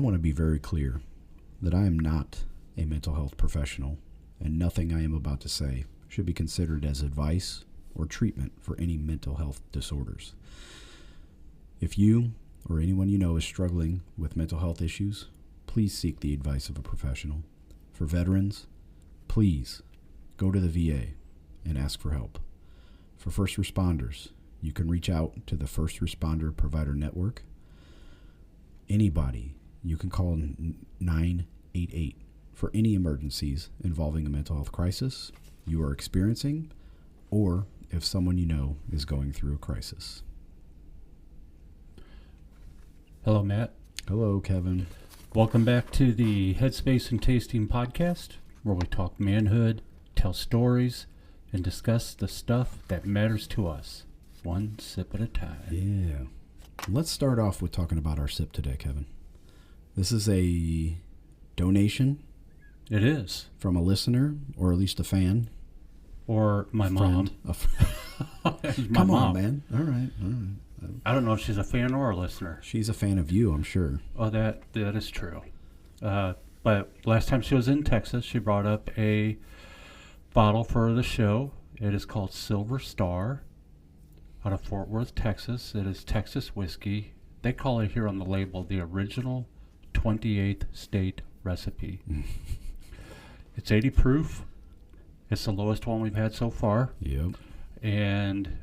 I want to be very clear that I am not a mental health professional, and nothing I am about to say should be considered as advice or treatment for any mental health disorders. If you or anyone you know is struggling with mental health issues, please seek the advice of a professional. For veterans, please go to the VA and ask for help. For first responders, you can reach out to the First Responder Provider Network. Anybody, you can call 988 for any emergencies involving a mental health crisis you are experiencing, or if someone you know is going through a crisis. Hello, Matt. Hello, Kevin. Welcome back to the Headspace and Tasting podcast, where we talk manhood, tell stories, and discuss the stuff that matters to us, one sip at a time. Yeah. Let's start off with talking about our sip today, Kevin. This is a donation. It is. From a listener, or at least a fan. Or my mom. Come on, man. All right. I don't know if she's a fan or a listener. She's a fan of you, I'm sure. Oh, that is true. But last time she was in Texas, she brought up a bottle for the show. It is called Silver Star out of Fort Worth, Texas. It is Texas whiskey. They call it here on the label the original 28th state recipe. It's 80 proof. It's the lowest one we've had so far. Yep. And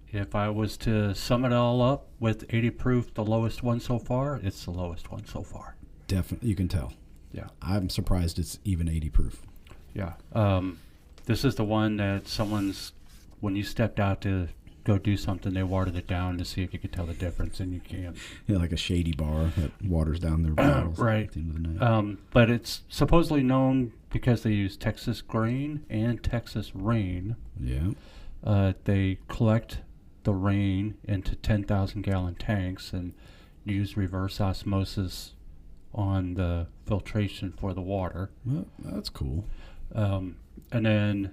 if I was to sum it all up with 80 proof, the lowest one so far, it's the lowest one so far. Definitely, you can tell. Yeah. I'm surprised it's even 80 proof. Yeah. This is the one that when you stepped out to go do something, they watered it down to see if you could tell the difference, and you can't. Yeah, like a shady bar that waters down their bottles right. at the end of the night. But it's supposedly known because they use Texas grain and Texas rain. Yeah. They collect the rain into 10,000-gallon tanks and use reverse osmosis on the filtration for the water. Well, that's cool. And then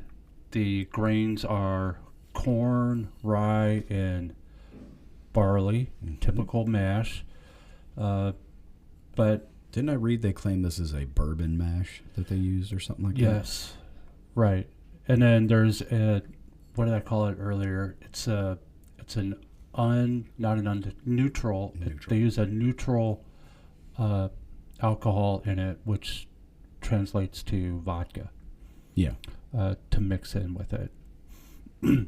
the grains are corn, rye, and barley, typical mash. But didn't I read they claim this is a bourbon mash that they used or something like that? Yes, right. And then there's what did I call it earlier? It's neutral. They use a neutral alcohol in it, which translates to vodka. Yeah. To mix in with it.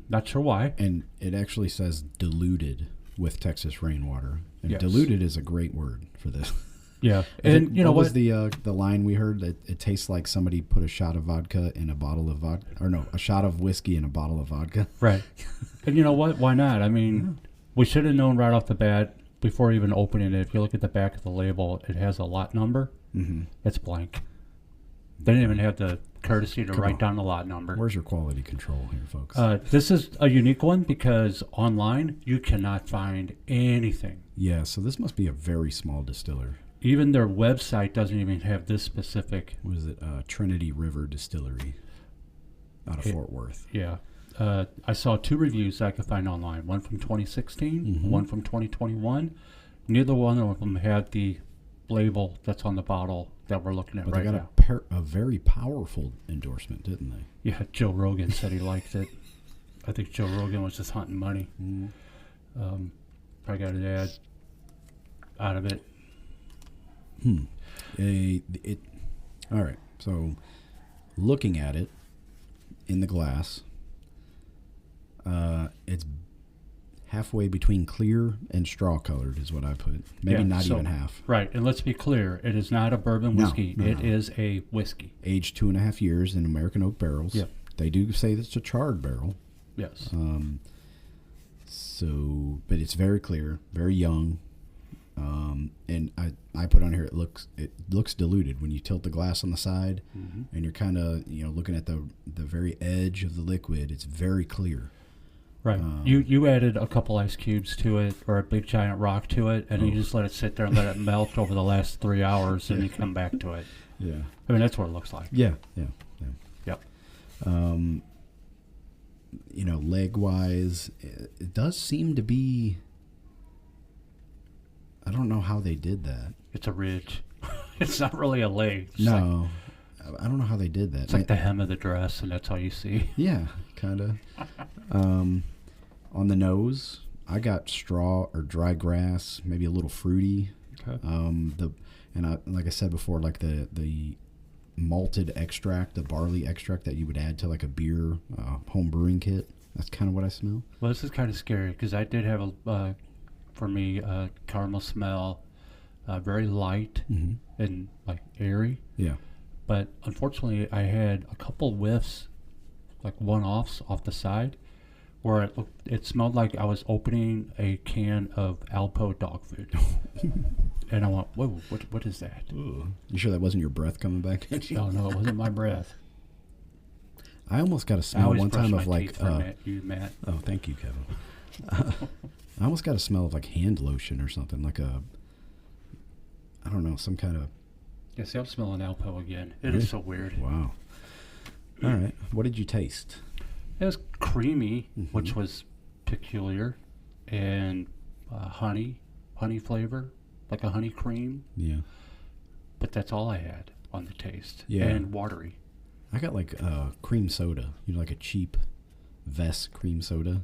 Not sure why. And it actually says diluted with Texas rainwater. And yes. Diluted is a great word for this. Yeah. And you know what was the line we heard? That it tastes like somebody put a shot of vodka in a bottle of vodka, or no, a shot of whiskey in a bottle of vodka. Right. And you know what? Why not? I mean, we should have known right off the bat before even opening it. If you look at the back of the label, it has a lot number. Mm-hmm. It's blank. They didn't even have the courtesy to write down the lot number. Where's your quality control here, folks? This is a unique one because online you cannot find anything. Yeah, so this must be a very small distiller. Even their website doesn't even have this specific. What is it? Trinity River Distillery out of Fort Worth. Yeah. I saw 2 reviews I could find online. One from 2016, one from 2021. Neither one of them had the label that's on the bottle that we're looking at right now. But they got a very powerful endorsement, didn't they? Yeah, Joe Rogan said he liked it. I think Joe Rogan was just hunting money. Probably got an ad out of it. All right, so looking at it in the glass, it's halfway between clear and straw colored is what I put. Maybe not even half. Right, and let's be clear, it is not a bourbon whiskey. It is a whiskey. Aged 2.5 years in American oak barrels. Yep. They do say it's a charred barrel. Yes. But it's very clear, very young. And I put on here, it looks diluted when you tilt the glass on the side, and you're kind of looking at the very edge of the liquid. It's very clear. Right. You added a couple ice cubes to it, or a big giant rock to it, and you just let it sit there and let it melt over the last 3 hours, and you come back to it. Yeah. I mean, that's what it looks like. Yeah. Yep. Leg wise, it does seem to be. I don't know how they did that. It's a ridge. It's not really a leg. It's No, I don't know how they did that. It's like the hem of the dress, and that's all you see. Yeah, kind of. On the nose, I got straw or dry grass, maybe a little fruity. Okay. Like I said before, like the malted extract, the barley extract that you would add to like a beer home brewing kit. That's kind of what I smell. Well, this is kind of scary because I did have for me, caramel smell, very light and like airy. Yeah. But unfortunately, I had a couple whiffs, like one-offs off the side, where it smelled like I was opening a can of Alpo dog food. And I went, whoa, what is that? Ooh. You sure that wasn't your breath coming back at you? Oh, no, it wasn't my breath. I almost got a smell one time of like... Matt. Oh, thank you, Kevin. I almost got a smell of like hand lotion or something, like I don't know, some kind of... Yeah, see, I'm smelling Alpo again. It is so weird. Wow. All right. What did you taste? It was creamy, which was peculiar, and honey flavor, like a honey cream. Yeah. But that's all I had on the taste. Yeah. And watery. I got like cream soda, like a cheap Vess cream soda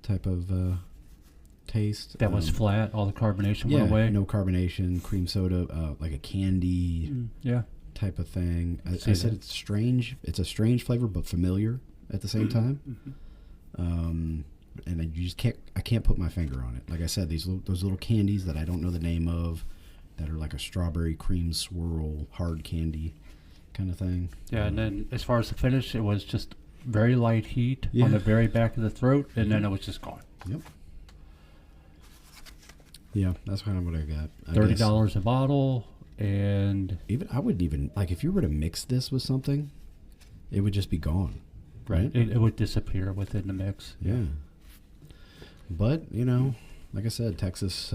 type of taste. That was flat. All the carbonation went away. No carbonation, cream soda, like a candy type of thing. I said it's strange. It's a strange flavor, but familiar at the same time. And you just I can't put my finger on it. Like I said, those little candies that I don't know the name of, that are like a strawberry cream swirl hard candy kind of thing. Yeah, and then as far as the finish, it was just very light heat on the very back of the throat, and then it was just gone. Yep. Yeah, that's kind of what I got. $30 a bottle, and I wouldn't even, like, if you were to mix this with something, it would just be gone, right? It would disappear within the mix. Yeah. But, like I said, Texas...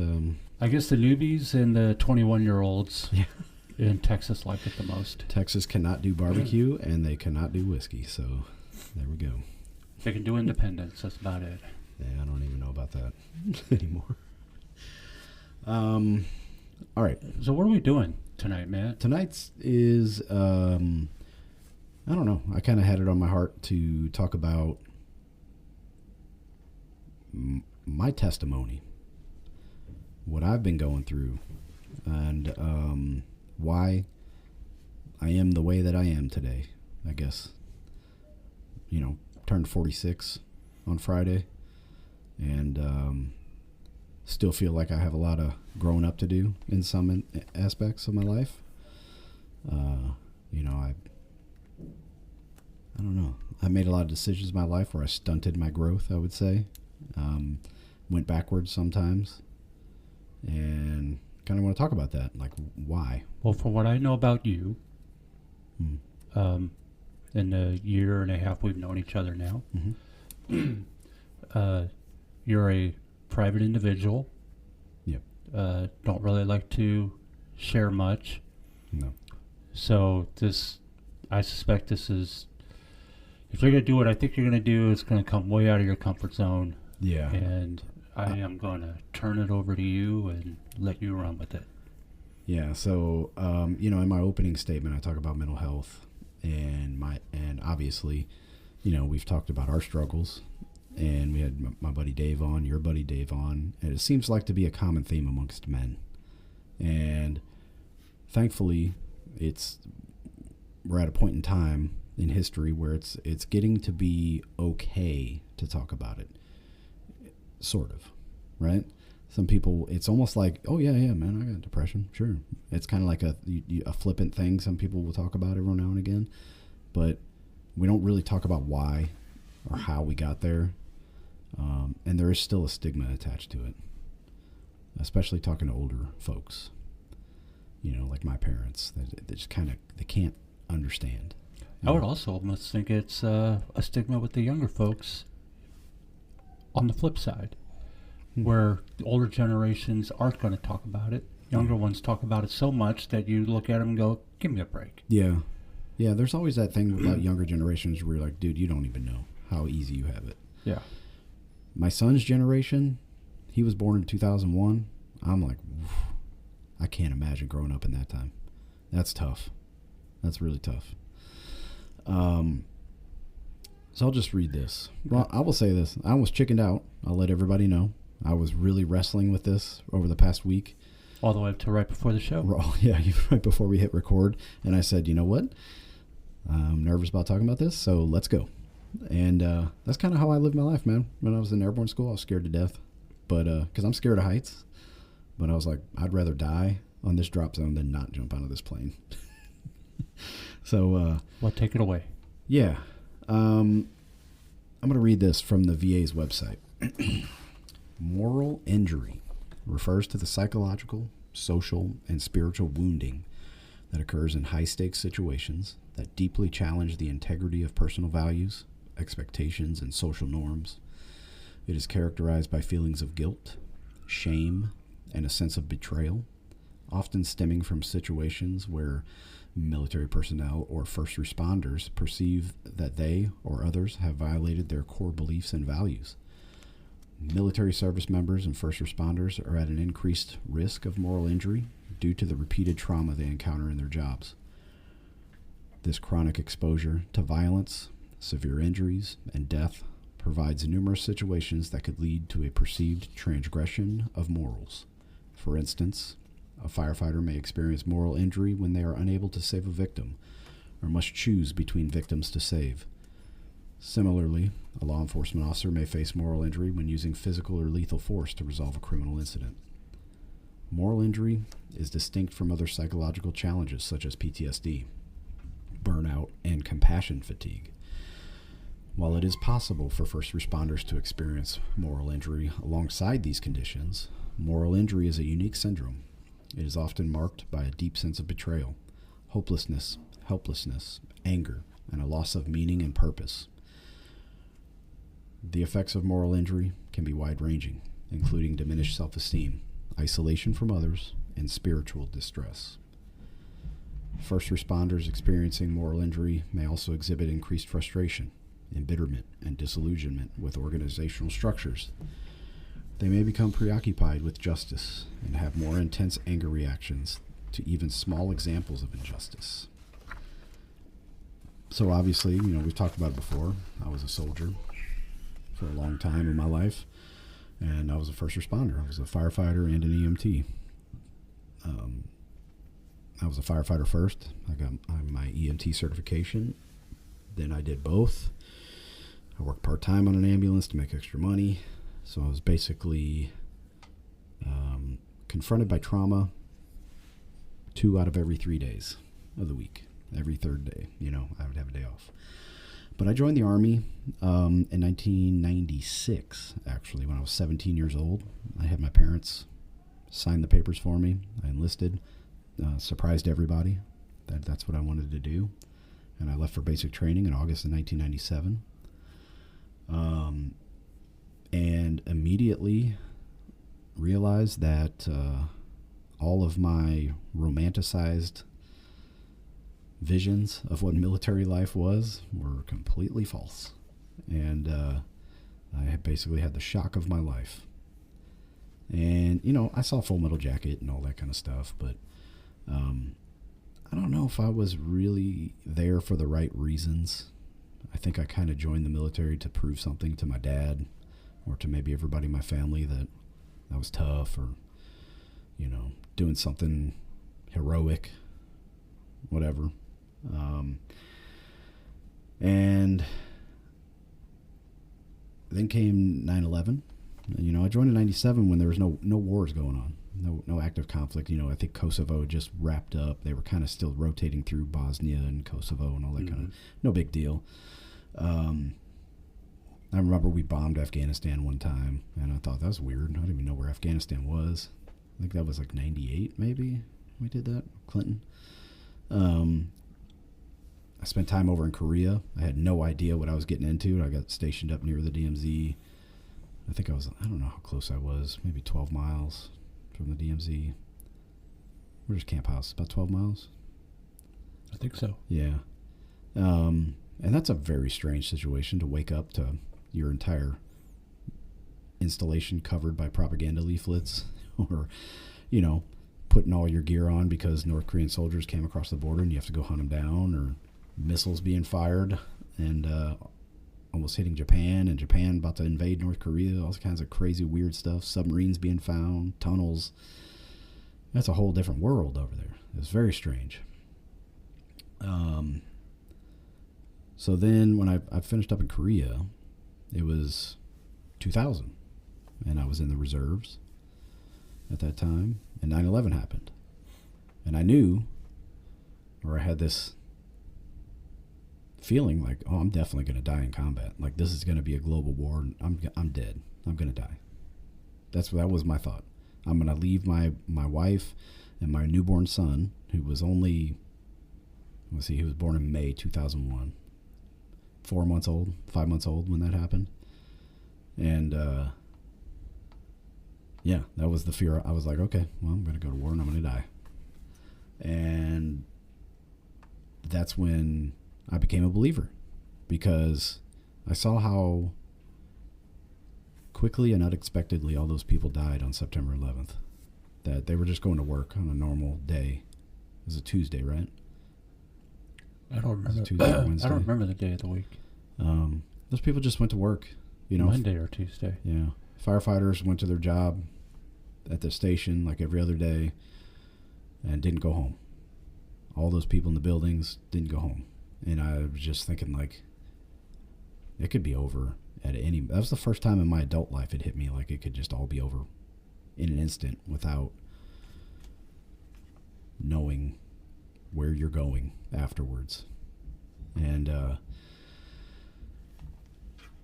I guess the newbies and the 21-year-olds in Texas like it the most. Texas cannot do barbecue, and they cannot do whiskey, so there we go. They can do independence, that's about it. Yeah, I don't even know about that anymore. All right. So what are we doing tonight, Matt? Tonight's is, I don't know. I kind of had it on my heart to talk about my testimony, what I've been going through, and why I am the way that I am today, I guess. Turned 46 on Friday, and still feel like I have a lot of growing up to do in some aspects of my life. I don't know. I made a lot of decisions in my life where I stunted my growth, I would say. Went backwards sometimes. And kind of want to talk about that. Like, why? Well, for what I know about you, in the year and a half we've known each other now, you're a private individual. Yep. Don't really like to share much. No. So I suspect this is, if you're going to do what I think you're going to do, it's going to come way out of your comfort zone. Yeah. And I am going to turn it over to you and let you run with it. Yeah. So, in my opening statement, I talk about mental health and obviously, we've talked about our struggles, and we had my buddy Dave on, your buddy Dave on, and it seems like to be a common theme amongst men. And thankfully, we're at a point in time in history where it's getting to be okay to talk about it, sort of, right? Some people, it's almost like, oh yeah, man, I got depression, sure. It's kind of like a flippant thing some people will talk about every now and again, but we don't really talk about why or how we got there, and there is still a stigma attached to it, especially talking to older folks, like my parents, they just kind of, they can't understand. I would also almost think it's a stigma with the younger folks on the flip side, where the older generations aren't going to talk about it. Younger ones talk about it so much that you look at them and go, give me a break. Yeah. Yeah, there's always that thing about younger generations where you're like, dude, you don't even know how easy you have it. Yeah. My son's generation, he was born in 2001. I'm like, I can't imagine growing up in that time. That's tough. That's really tough. So I'll just read this. Well, I will say this. I almost chickened out. I'll let everybody know. I was really wrestling with this over the past week. All the way up to right before the show? Yeah, right before we hit record. And I said, you know what? I'm nervous about talking about this, so let's go. And that's kind of how I lived my life, man. When I was in airborne school, I was scared to death. But because I'm scared of heights. But I was like, I'd rather die on this drop zone than not jump out of this plane. So, well, take it away. Yeah. I'm going to read this from the VA's website. Moral injury refers to the psychological, social, and spiritual wounding that occurs in high-stakes situations that deeply challenge the integrity of personal values, expectations, and social norms. It is characterized by feelings of guilt, shame, and a sense of betrayal, often stemming from situations where military personnel or first responders perceive that they or others have violated their core beliefs and values. Military service members and first responders are at an increased risk of moral injury due to the repeated trauma they encounter in their jobs. This chronic exposure to violence, severe injuries, and death provides numerous situations that could lead to a perceived transgression of morals. For instance, a firefighter may experience moral injury when they are unable to save a victim or must choose between victims to save. Similarly, a law enforcement officer may face moral injury when using physical or lethal force to resolve a criminal incident. Moral injury is distinct from other psychological challenges such as PTSD, burnout, and compassion fatigue. While it is possible for first responders to experience moral injury alongside these conditions, moral injury is a unique syndrome. It is often marked by a deep sense of betrayal, hopelessness, helplessness, anger, and a loss of meaning and purpose. The effects of moral injury can be wide-ranging, including diminished self-esteem, isolation from others, and spiritual distress. First responders experiencing moral injury may also exhibit increased frustration, embitterment, and disillusionment with organizational structures. They may become preoccupied with justice and have more intense anger reactions to even small examples of injustice. So obviously, we've talked about it before. I was a soldier for a long time in my life, and I was a first responder. I was a firefighter and an EMT. I was a firefighter first. I got my EMT certification. Then I did both. I worked part-time on an ambulance to make extra money. So I was basically confronted by trauma 2 out of every 3 days of the week. Every third day, I would have a day off. But I joined the Army in 1996, actually, when I was 17 years old. I had my parents sign the papers for me. I enlisted, surprised everybody. That's what I wanted to do. And I left for basic training in August of 1997. And immediately realized that all of my romanticized visions of what military life was were completely false. And I had basically had the shock of my life. And, I saw Full Metal Jacket and all that kind of stuff, but I don't know if I was really there for the right reasons. I think I kind of joined the military to prove something to my dad or to maybe everybody in my family that I was tough or, doing something heroic, whatever. And then came 9/11. I joined in 97 when there was no wars going on, no active conflict. I think Kosovo just wrapped up. They were kind of still rotating through Bosnia and Kosovo and all that kind of, no big deal. I remember we bombed Afghanistan one time, and I thought that was weird. I didn't even know where Afghanistan was. I think that was like 98 maybe we did that, Clinton. I spent time over in Korea. I had no idea what I was getting into. I got stationed up near the DMZ. I think I don't know how close I was, maybe 12 miles from the DMZ. Where's Camp House? About 12 miles? I think so. Yeah. And that's a very strange situation to wake up to your entire installation covered by propaganda leaflets or, putting all your gear on because North Korean soldiers came across the border and you have to go hunt them down, or missiles being fired and almost hitting Japan, and Japan about to invade North Korea, all kinds of crazy weird stuff, submarines being found, tunnels. That's a whole different world over there. It's very strange. So then when I finished up in Korea, it was 2000, and I was in the reserves at that time, and 9/11 happened. And I knew, or I had this feeling like, oh, I'm definitely going to die in combat. Like, this is going to be a global war, and I'm dead. I'm going to die. That was my thought. I'm going to leave my wife and my newborn son, who was only, he was born in May 2001. 5 months old when that happened. And yeah, that was the fear. I was like, okay, well, I'm going to go to war and I'm going to die. And that's when I became a believer, because I saw how quickly and unexpectedly all those people died on September 11th. That they were just going to work on a normal day. It was a Tuesday, right? I don't remember. Tuesday or Wednesday. I don't remember the day of the week. Those people just went to work, you know. Monday or Tuesday. Yeah. Firefighters went to their job at the station like every other day and didn't go home. All those people in the buildings didn't go home. And I was just thinking, like, it could be over at any... That was the first time in my adult life it hit me like it could just all be over in an instant without knowing where you're going afterwards. And,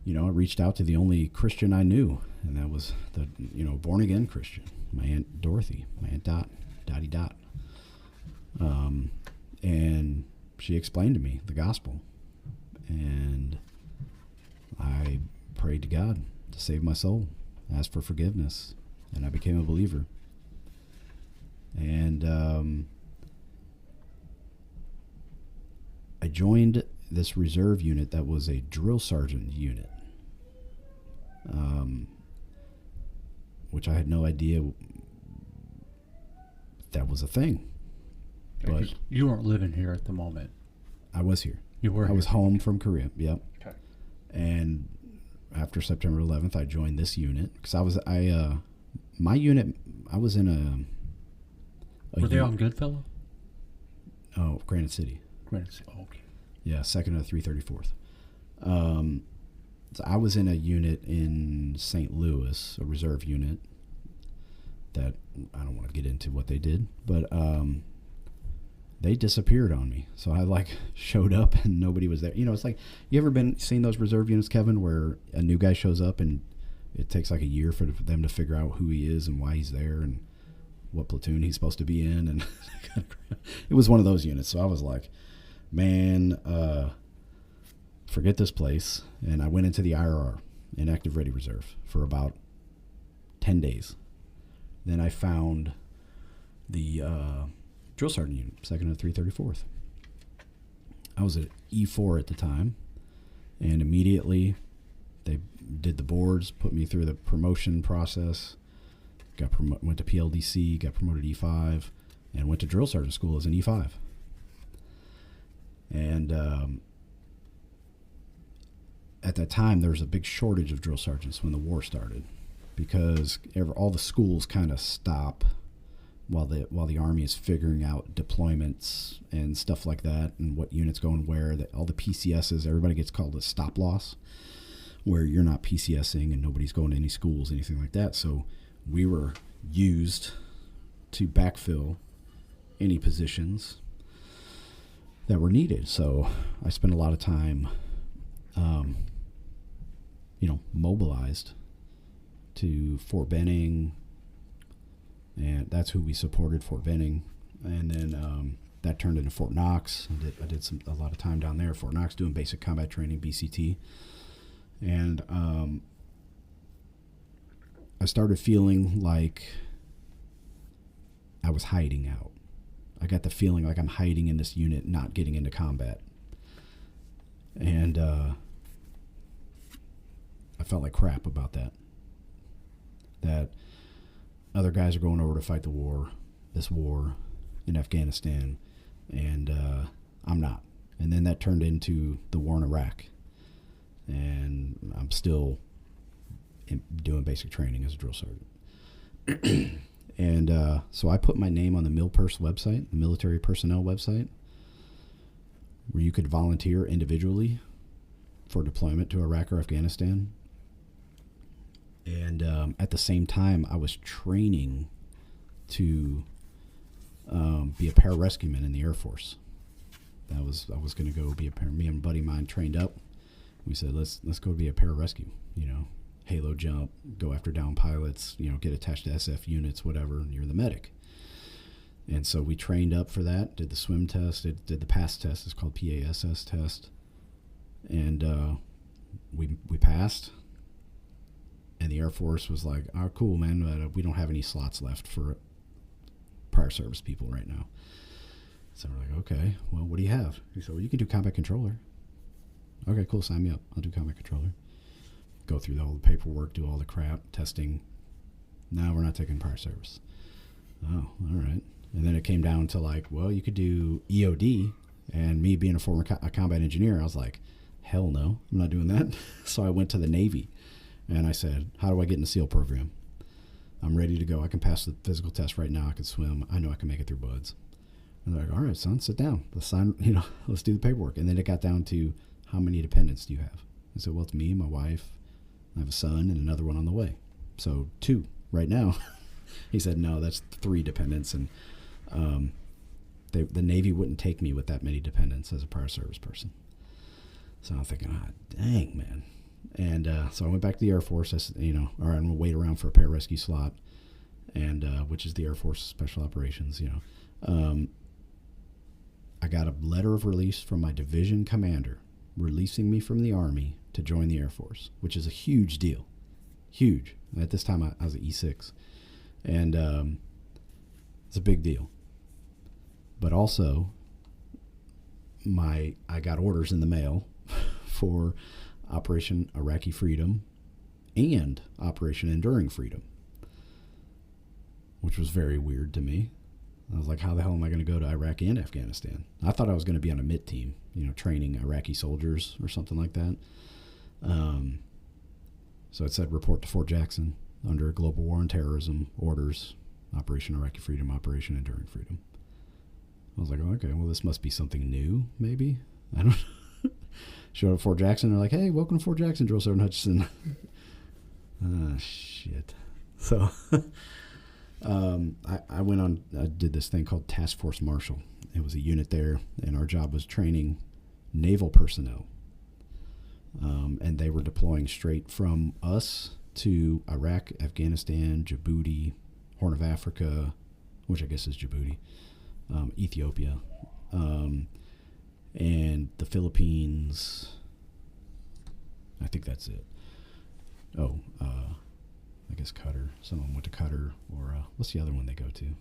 you know, I reached out to the only Christian I knew, and that was the, you know, born-again Christian, my Aunt Dorothy, my Aunt Dottie Dot. And she explained to me the gospel, and I prayed to God to save my soul, asked for forgiveness, and I became a believer. And I joined this reserve unit that was a drill sergeant unit, which I had no idea that was a thing. But you weren't living here at the moment. I was here. You were. I was home from Korea. Yep. Okay. And after September 11th, I joined this unit because my unit. I was in a. Were they on Goodfellow? Oh, Granite City. Granite City. Oh, okay. Yeah, 2nd of the 334th. So I was in a unit in St. Louis, a reserve unit. That I don't want to get into what they did, but they disappeared on me. So I like showed up and nobody was there. You know, it's like, you ever seen those reserve units, Kevin, where a new guy shows up and it takes like a year for them to figure out who he is and why he's there and what platoon he's supposed to be in. And it was one of those units. So I was like, man, forget this place. And I went into the IRR, in active ready reserve, for about 10 days. Then I found the drill sergeant unit, 2nd of the 334th. I was at E4 at the time, and immediately they did the boards, put me through the promotion process, went to PLDC, got promoted E5, and went to drill sergeant school as an E5. And at that time, there was a big shortage of drill sergeants when the war started, because all the schools kind of stop while the Army is figuring out deployments and stuff like that, and what units going where. All the PCSs, everybody gets called a stop loss, where you're not PCSing and nobody's going to any schools, anything like that. So we were used to backfill any positions that were needed. So I spent a lot of time, mobilized to Fort Benning, and that's who we supported, Fort Benning. And then that turned into Fort Knox. I did a lot of time down there, Fort Knox, doing basic combat training, BCT. And I started feeling like I was hiding out. I got the feeling like I'm hiding in this unit, not getting into combat. And I felt like crap about that. That other guys are going over to fight the war. this war in Afghanistan, and I'm not. And then that turned into the war in Iraq, and I'm still doing basic training as a drill sergeant. And so I put my name on the MilPers website, the military personnel website, where you could volunteer individually for deployment to Iraq or Afghanistan. And at the same time, I was training to be a pararescueman in the Air Force. I was going to go be a me and a buddy of mine trained up. We said, let's go be a pararescue, halo jump, go after down pilots, get attached to SF units, whatever, and you're the medic. And so we trained up for that, did the swim test, did the PASS test, it's called PASS test. And we passed. And the Air Force was like, oh, cool, man, but we don't have any slots left for prior service people right now. So we're like, okay, well, what do you have? He said, well, you can do combat controller. Okay, cool, sign me up. I'll do combat controller. Go through all the paperwork, do all the crap, testing. No, we're not taking prior service. Oh, all right. And then it came down to like, well, you could do EOD. And me being a former combat engineer, I was like, hell no, I'm not doing that. So I went to the Navy. And I said, how do I get in the SEAL program? I'm ready to go. I can pass the physical test right now. I can swim. I know I can make it through buds. And they're like, all right, son, sit down. Let's sign, let's do the paperwork. And then it got down to, how many dependents do you have? I said, well, it's me, my wife. I have a son and another one on the way. So 2 right now. He said, no, that's 3 dependents. And the Navy wouldn't take me with that many dependents as a prior service person. So I'm thinking, dang, man. And so I went back to the Air Force. I said, all right, I'm going to wait around for a pararescue slot, and which is the Air Force Special Operations, I got a letter of release from my division commander releasing me from the Army to join the Air Force, which is a huge deal. Huge. At this time, I was at E6. And it's a big deal. But also, I got orders in the mail for Operation Iraqi Freedom and Operation Enduring Freedom, which was very weird to me. I was like, how the hell am I going to go to Iraq and Afghanistan? I thought I was going to be on a MIT team, training Iraqi soldiers or something like that. So it said report to Fort Jackson under Global War on Terrorism orders, Operation Iraqi Freedom, Operation Enduring Freedom. I was like, oh, okay, well, this must be something new, maybe. I don't know. Showed up at Fort Jackson. They're like, hey, welcome to Fort Jackson, Drill Sergeant Hutchison. Shit. So I went on, I did this thing called Task Force Marshal. It was a unit there, and our job was training naval personnel. And they were deploying straight from us to Iraq, Afghanistan, Djibouti, Horn of Africa, which I guess is Djibouti, Ethiopia, and the Philippines. I think that's it. Oh, I guess Qatar. Someone went to Qatar, or what's the other one they go to?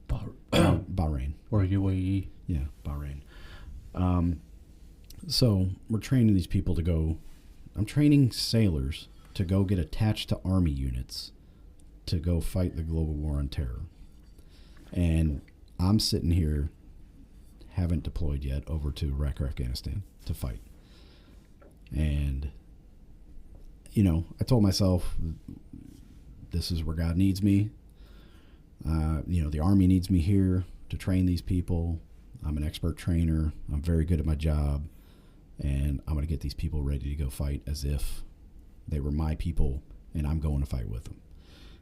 Bahrain. Or UAE. Yeah, Bahrain. So we're training these people to go. I'm training sailors to go get attached to Army units to go fight the global war on terror. And I'm sitting here, haven't deployed yet, over to Iraq or Afghanistan to fight. And, I told myself, this is where God needs me. The Army needs me here to train these people. I'm an expert trainer. I'm very good at my job. And I'm going to get these people ready to go fight as if they were my people and I'm going to fight with them.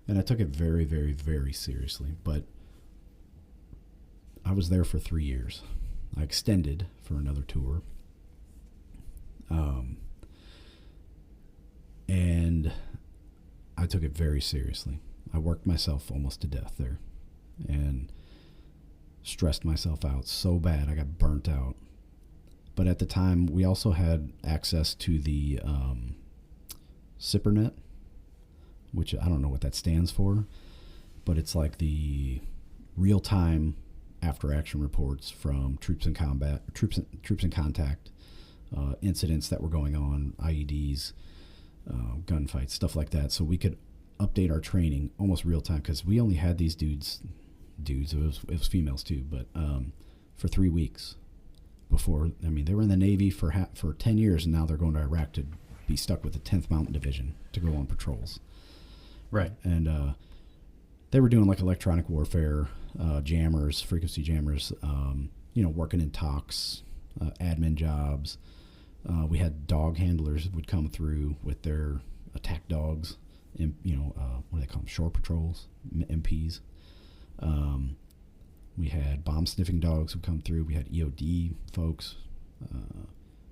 And I took it very, very, very seriously. But I was there for 3 years. I extended for another tour. And I took it very seriously. I worked myself almost to death there and stressed myself out so bad I got burnt out. But at the time, we also had access to the SIPRNet, which I don't know what that stands for, but it's like the real-time after-action reports from troops in combat, troops in contact, incidents that were going on, IEDs, gunfights, stuff like that. So we could update our training almost real-time because we only had these dudes dudes. It was females too, but for 3 weeks before. I mean, they were in the Navy for 10 years, and now they're going to Iraq to be stuck with the 10th Mountain Division to go on patrols. Right. And they were doing like electronic warfare, jammers, frequency jammers, working in talks, admin jobs. We had dog handlers would come through with their attack dogs, and what do they call them? Shore patrols, MPs. We had bomb sniffing dogs would come through. We had EOD folks.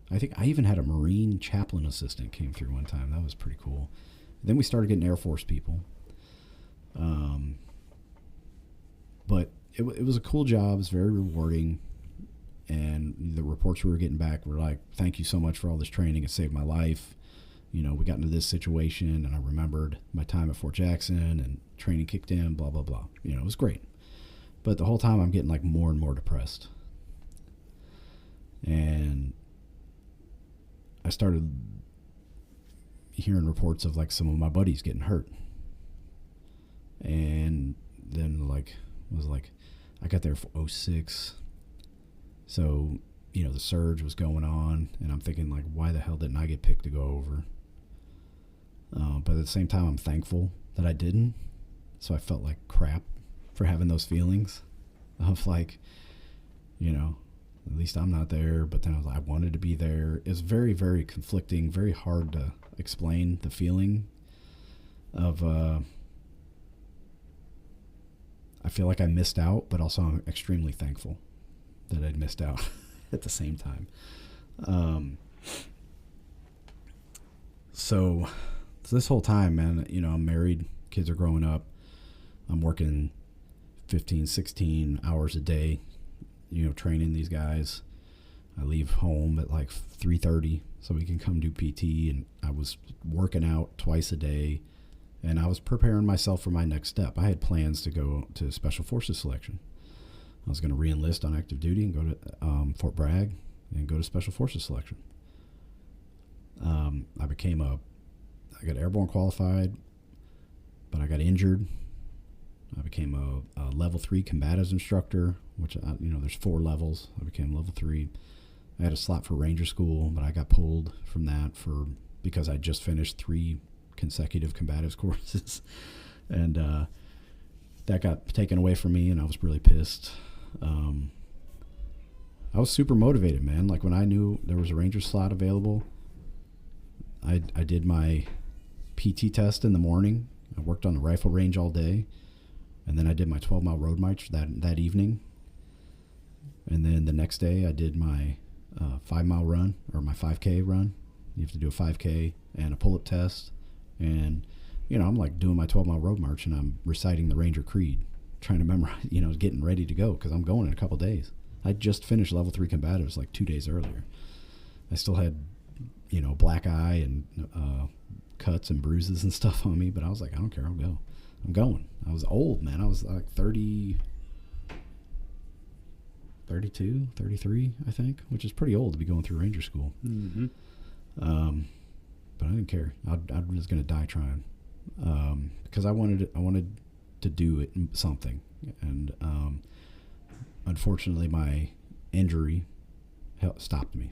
I think I even had a Marine chaplain assistant came through one time. That was pretty cool. Then we started getting Air Force people. But it was a cool job. It was very rewarding. And the reports we were getting back were like, thank you so much for all this training. It saved my life. We got into this situation, and I remembered my time at Fort Jackson, and training kicked in, blah, blah, blah. It was great. But the whole time I'm getting like more and more depressed. And I started hearing reports of like some of my buddies getting hurt. And then I got there for 2006. So, the surge was going on, and I'm thinking like, why the hell didn't I get picked to go over? But at the same time, I'm thankful that I didn't. So I felt like crap for having those feelings of like, at least I'm not there. But then I wanted to be there. It's very, very conflicting, very hard to explain the feeling of, I feel like I missed out, but also I'm extremely thankful that I'd missed out at the same time. So this whole time, man, I'm married, kids are growing up. I'm working 15, 16 hours a day, training these guys. I leave home at like 3:30 so we can come do PT, and I was working out twice a day, and I was preparing myself for my next step. I had plans to go to Special Forces selection. I was going to re-enlist on active duty and go to Fort Bragg and go to Special Forces selection. I got airborne qualified, but I got injured. I became a level 3 combatives instructor, which, there's 4 levels. I became level 3. I had a slot for Ranger School, but I got pulled from that because I just finished 3 consecutive combatives courses. And that got taken away from me, and I was really pissed. I was super motivated, man. Like when I knew there was a Ranger slot available, I did my PT test in the morning. I worked on the rifle range all day, and then I did my 12-mile road march that evening. And then the next day I did my 5-mile run, or my 5K run. You have to do a 5K and a pull-up test. And, I'm like doing my 12-mile road march, and I'm reciting the Ranger Creed, trying to memorize, getting ready to go because I'm going in a couple days. I just finished level 3 combatives like 2 days earlier. I still had, black eye and cuts and bruises and stuff on me, but I was like, I don't care, I'll go. I'm going. I was old, man. I was like 32, 33, I think, which is pretty old to be going through Ranger School. Mm-hmm. But I didn't care. I was going to die trying, because I wanted to do something. And unfortunately, my injury stopped me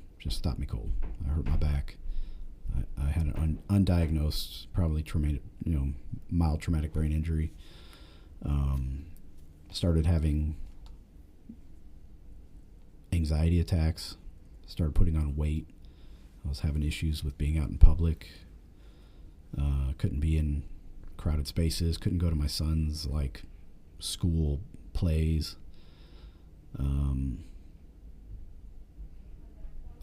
cold. I hurt my back. I had an undiagnosed, probably mild traumatic brain injury. Started having anxiety attacks. Started putting on weight. I was having issues with being out in public. Couldn't be in crowded spaces. Couldn't go to my son's school plays.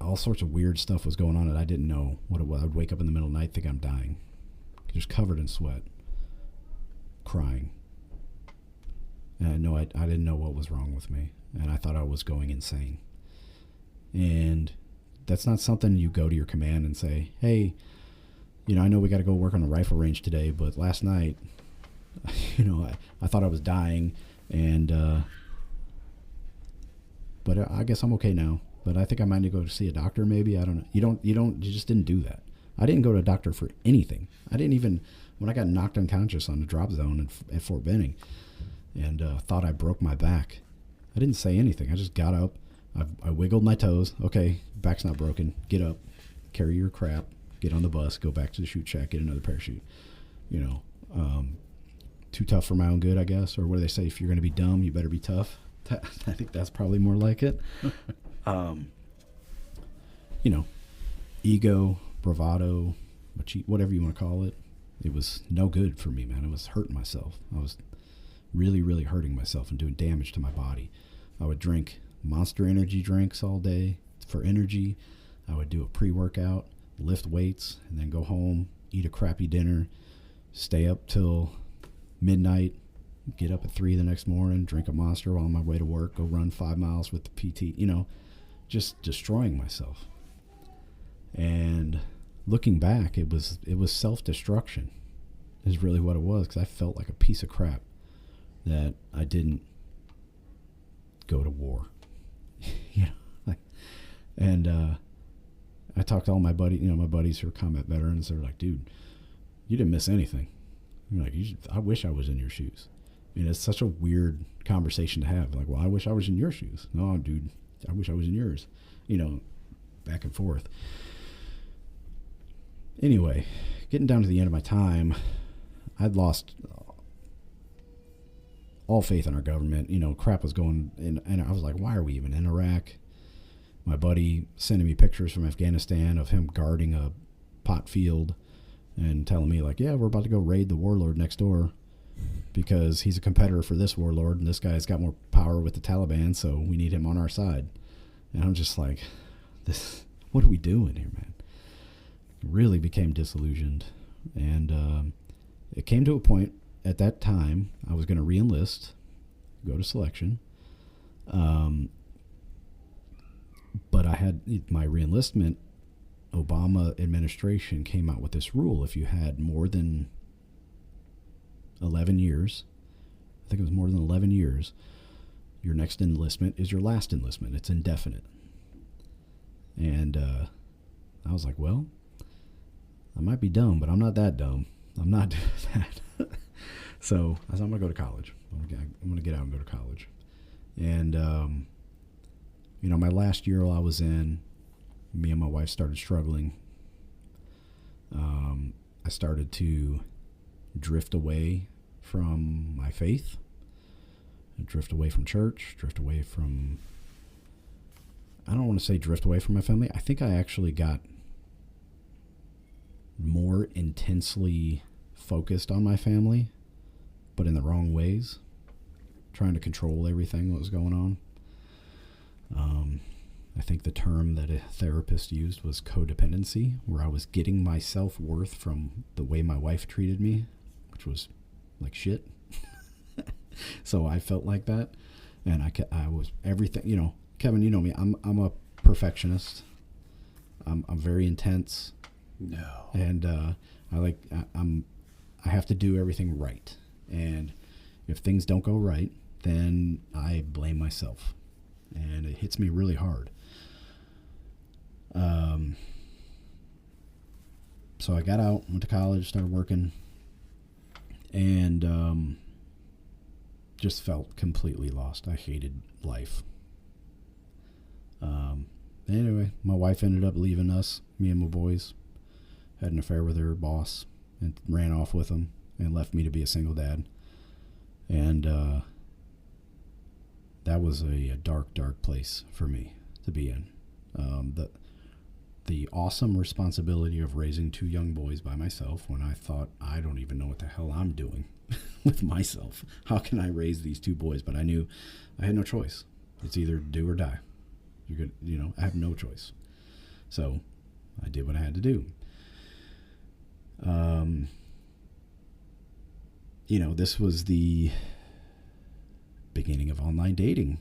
All sorts of weird stuff was going on that I didn't know what it was. I would wake up in the middle of the night, think I'm dying, just covered in sweat, crying. And I didn't know what was wrong with me, and I thought I was going insane. And that's not something you go to your command and say, hey, I know we got to go work on a rifle range today, but last night, I thought I was dying, and but I guess I'm okay now. But I think I might need to go to see a doctor, maybe. I don't know. You just didn't do that. I didn't go to a doctor for anything. I didn't even, when I got knocked unconscious on the drop zone at Fort Benning, and thought I broke my back. I didn't say anything. I just got up. I wiggled my toes. Okay, back's not broken. Get up, carry your crap, get on the bus, go back to the chute shack, get another parachute. You know, too tough for my own good, I guess. Or what do they say? If you're going to be dumb, you better be tough. I think that's probably more like it. You know, ego, bravado, whatever you want to call it. It was no good for me, man. I was hurting myself. I was really, really hurting myself and doing damage to my body. I would drink Monster Energy drinks all day for energy. I would do a pre-workout, lift weights, and then go home, eat a crappy dinner, stay up till midnight, get up at 3 the next morning, drink a Monster while on my way to work, go run 5 miles with the PT, you know, just destroying myself. And looking back, it was self-destruction is really what it was, because I felt like a piece of crap that I didn't go to war. You know, and I talked to all my buddies who are combat veterans. They're like, dude, you didn't miss anything. I'm like, I wish I was in your shoes. And it's such a weird conversation to have. Like, well, I wish I was in your shoes. No, dude, I wish I was in yours. You know, back and forth. Anyway, getting down to the end of my time, I'd lost all faith in our government. You know, crap was going in, and I was like, why are we even in Iraq? My buddy sending me pictures from Afghanistan of him guarding a pot field and telling me, like, yeah, we're about to go raid the warlord next door because he's a competitor for this warlord, and this guy's got more power with the Taliban, so we need him on our side. And I'm just like, what are we doing here, man? Really became disillusioned. And it came to a point at that time I was going to re-enlist, go to selection. But I had my re-enlistment, Obama administration came out with this rule. If you had more than 11 years, I think it was more than 11 years, your next enlistment is your last enlistment. It's indefinite. And I was like, well, I might be dumb, but I'm not that dumb. I'm not doing that. So I said, I'm going to go to college. I'm going to get out and go to college. And, you know, my last year I was in, me and my wife started struggling. I started to drift away from my faith, drift away from church, drift away from, I don't want to say drift away from my family. I think I actually got more intensely focused on my family, but in the wrong ways, trying to control everything that was going on. I think the term that a therapist used was codependency, where I was getting my self-worth from the way my wife treated me, which was like shit. So I felt like that, and I was everything. You know, Kevin, you know me. I'm a perfectionist. I'm very intense. No. And I have to do everything right. And if things don't go right, then I blame myself. And it hits me really hard. So I got out, went to college, started working, and just felt completely lost. I hated life. Anyway, my wife ended up leaving us, me and my boys. Had an affair with her boss and ran off with him and left me to be a single dad. And that was a dark, dark place for me to be in. The awesome responsibility of raising 2 young boys by myself when I thought, I don't even know what the hell I'm doing with myself. How can I raise these 2 boys? But I knew I had no choice. It's either do or die. I have no choice. So I did what I had to do. This was the beginning of online dating,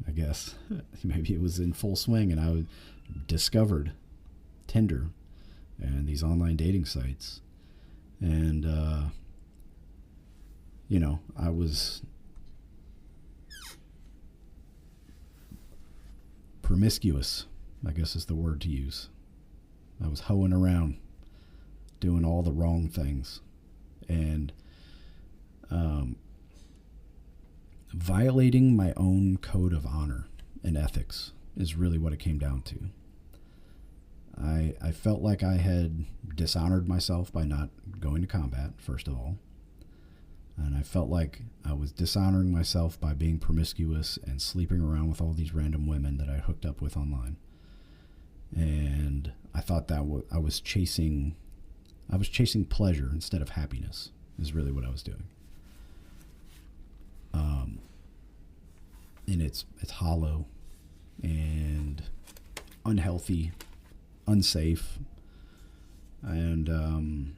I guess. Maybe it was in full swing, and I discovered Tinder and these online dating sites. And, I was promiscuous, I guess is the word to use. I was hoeing around, doing all the wrong things. And violating my own code of honor and ethics is really what it came down to. I felt like I had dishonored myself by not going to combat, first of all. And I felt like I was dishonoring myself by being promiscuous and sleeping around with all these random women that I hooked up with online. And I thought that I was chasing pleasure instead of happiness is really what I was doing. And it's hollow and unhealthy, unsafe, and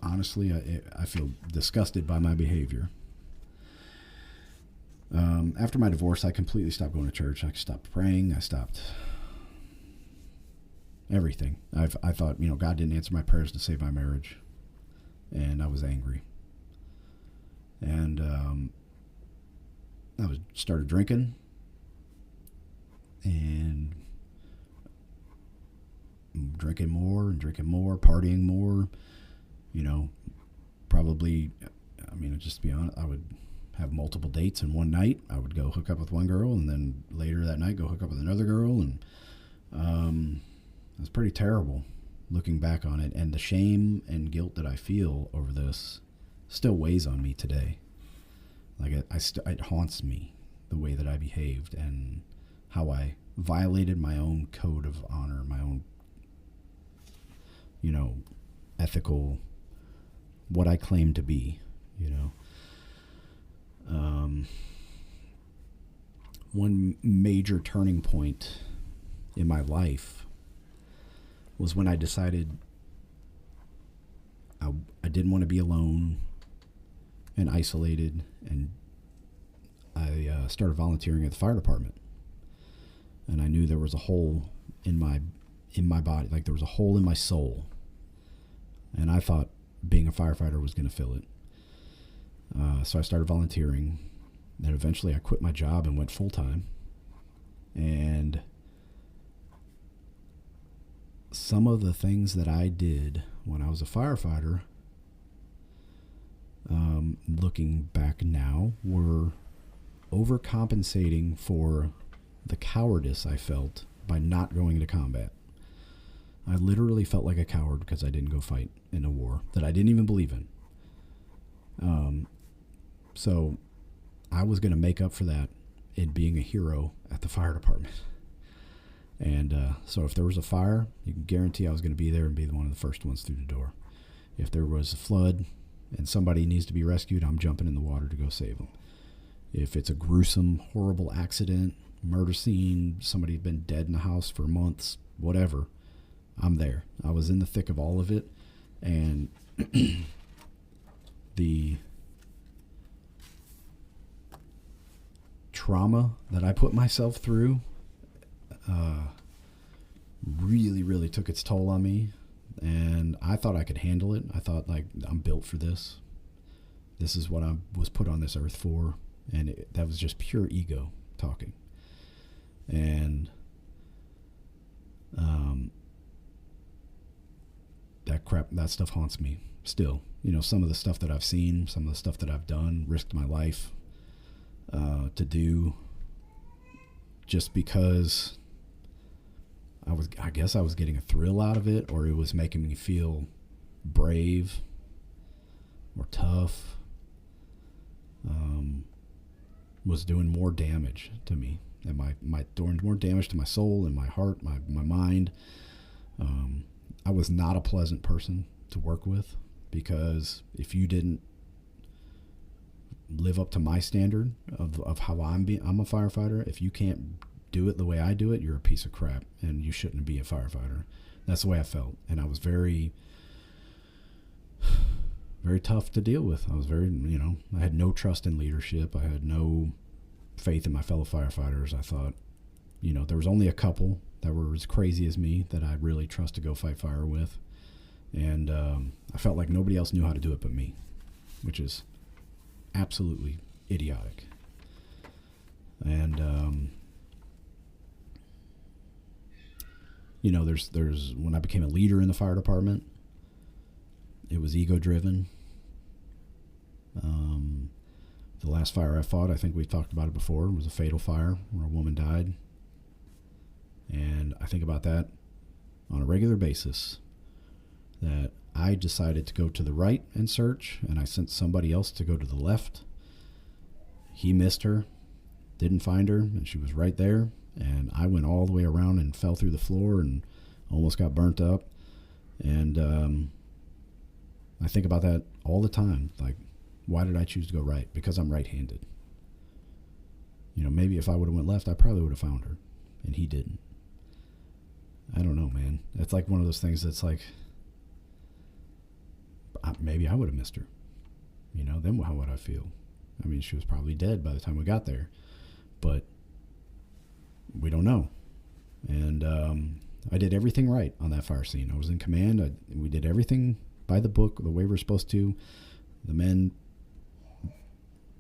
honestly, I feel disgusted by my behavior. After my divorce, I completely stopped going to church. I stopped praying. I stopped everything. I thought, God didn't answer my prayers to save my marriage, and I was angry. And I started drinking, and drinking more, partying more. Probably, just to be honest, I would have multiple dates in one night. I would go hook up with one girl, and then later that night go hook up with another girl, and it was pretty terrible looking back on it. And the shame and guilt that I feel over this still weighs on me today. Like it haunts me, the way that I behaved and how I violated my own code of honor, my own, ethical, what I claim to be, One major turning point in my life was when I decided I didn't want to be alone and isolated, and I started volunteering at the fire department. And I knew there was a hole in my body, like there was a hole in my soul. And I thought being a firefighter was going to fill it. So I started volunteering. Then eventually I quit my job and went full-time. And some of the things that I did when I was a firefighter, looking back now, were overcompensating for the cowardice I felt by not going to combat. I literally felt like a coward because I didn't go fight in a war that I didn't even believe in. So I was going to make up for that in being a hero at the fire department. And so if there was a fire, you can guarantee I was going to be there and be one of the first ones through the door. If there was a flood and somebody needs to be rescued, I'm jumping in the water to go save them. If it's a gruesome, horrible accident, murder scene, somebody had been dead in the house for months, whatever, I'm there. I was in the thick of all of it. And the trauma that I put myself through really, really took its toll on me. And I thought I could handle it. I thought, like, I'm built for this. This is what I was put on this earth for. And that was just pure ego talking. And that stuff haunts me still. Some of the stuff that I've seen, some of the stuff that I've done, risked my life to do, just because I guess I was getting a thrill out of it, or it was making me feel brave or tough, was doing more damage to me, and doing more damage to my soul and my heart, my mind. I was not a pleasant person to work with, because if you didn't live up to my standard of how I'm a firefighter, if you can't do it the way I do it, you're a piece of crap and you shouldn't be a firefighter. That's the way I felt. And I was very, very tough to deal with. I was very, I had no trust in leadership. I had no faith in my fellow firefighters. I thought, there was only a couple that were as crazy as me that I really trust to go fight fire with. And I felt like nobody else knew how to do it but me, which is absolutely idiotic. And there's when I became a leader in the fire department, it was ego driven. The last fire I fought, I think we talked about it before, was a fatal fire where a woman died. And I think about that on a regular basis, that I decided to go to the right and search, and I sent somebody else to go to the left. He missed her, didn't find her, and she was right there. And I went all the way around and fell through the floor and almost got burnt up. And I think about that all the time. Like, why did I choose to go right? Because I'm right-handed. You know, maybe if I would have went left, I probably would have found her, and he didn't. I don't know, man. It's like one of those things that's like, maybe I would have missed her. You know, then how would I feel? I mean, she was probably dead by the time we got there, but we don't know. And I did everything right on that fire scene. I was in command. We did everything by the book, the way we're supposed to. The men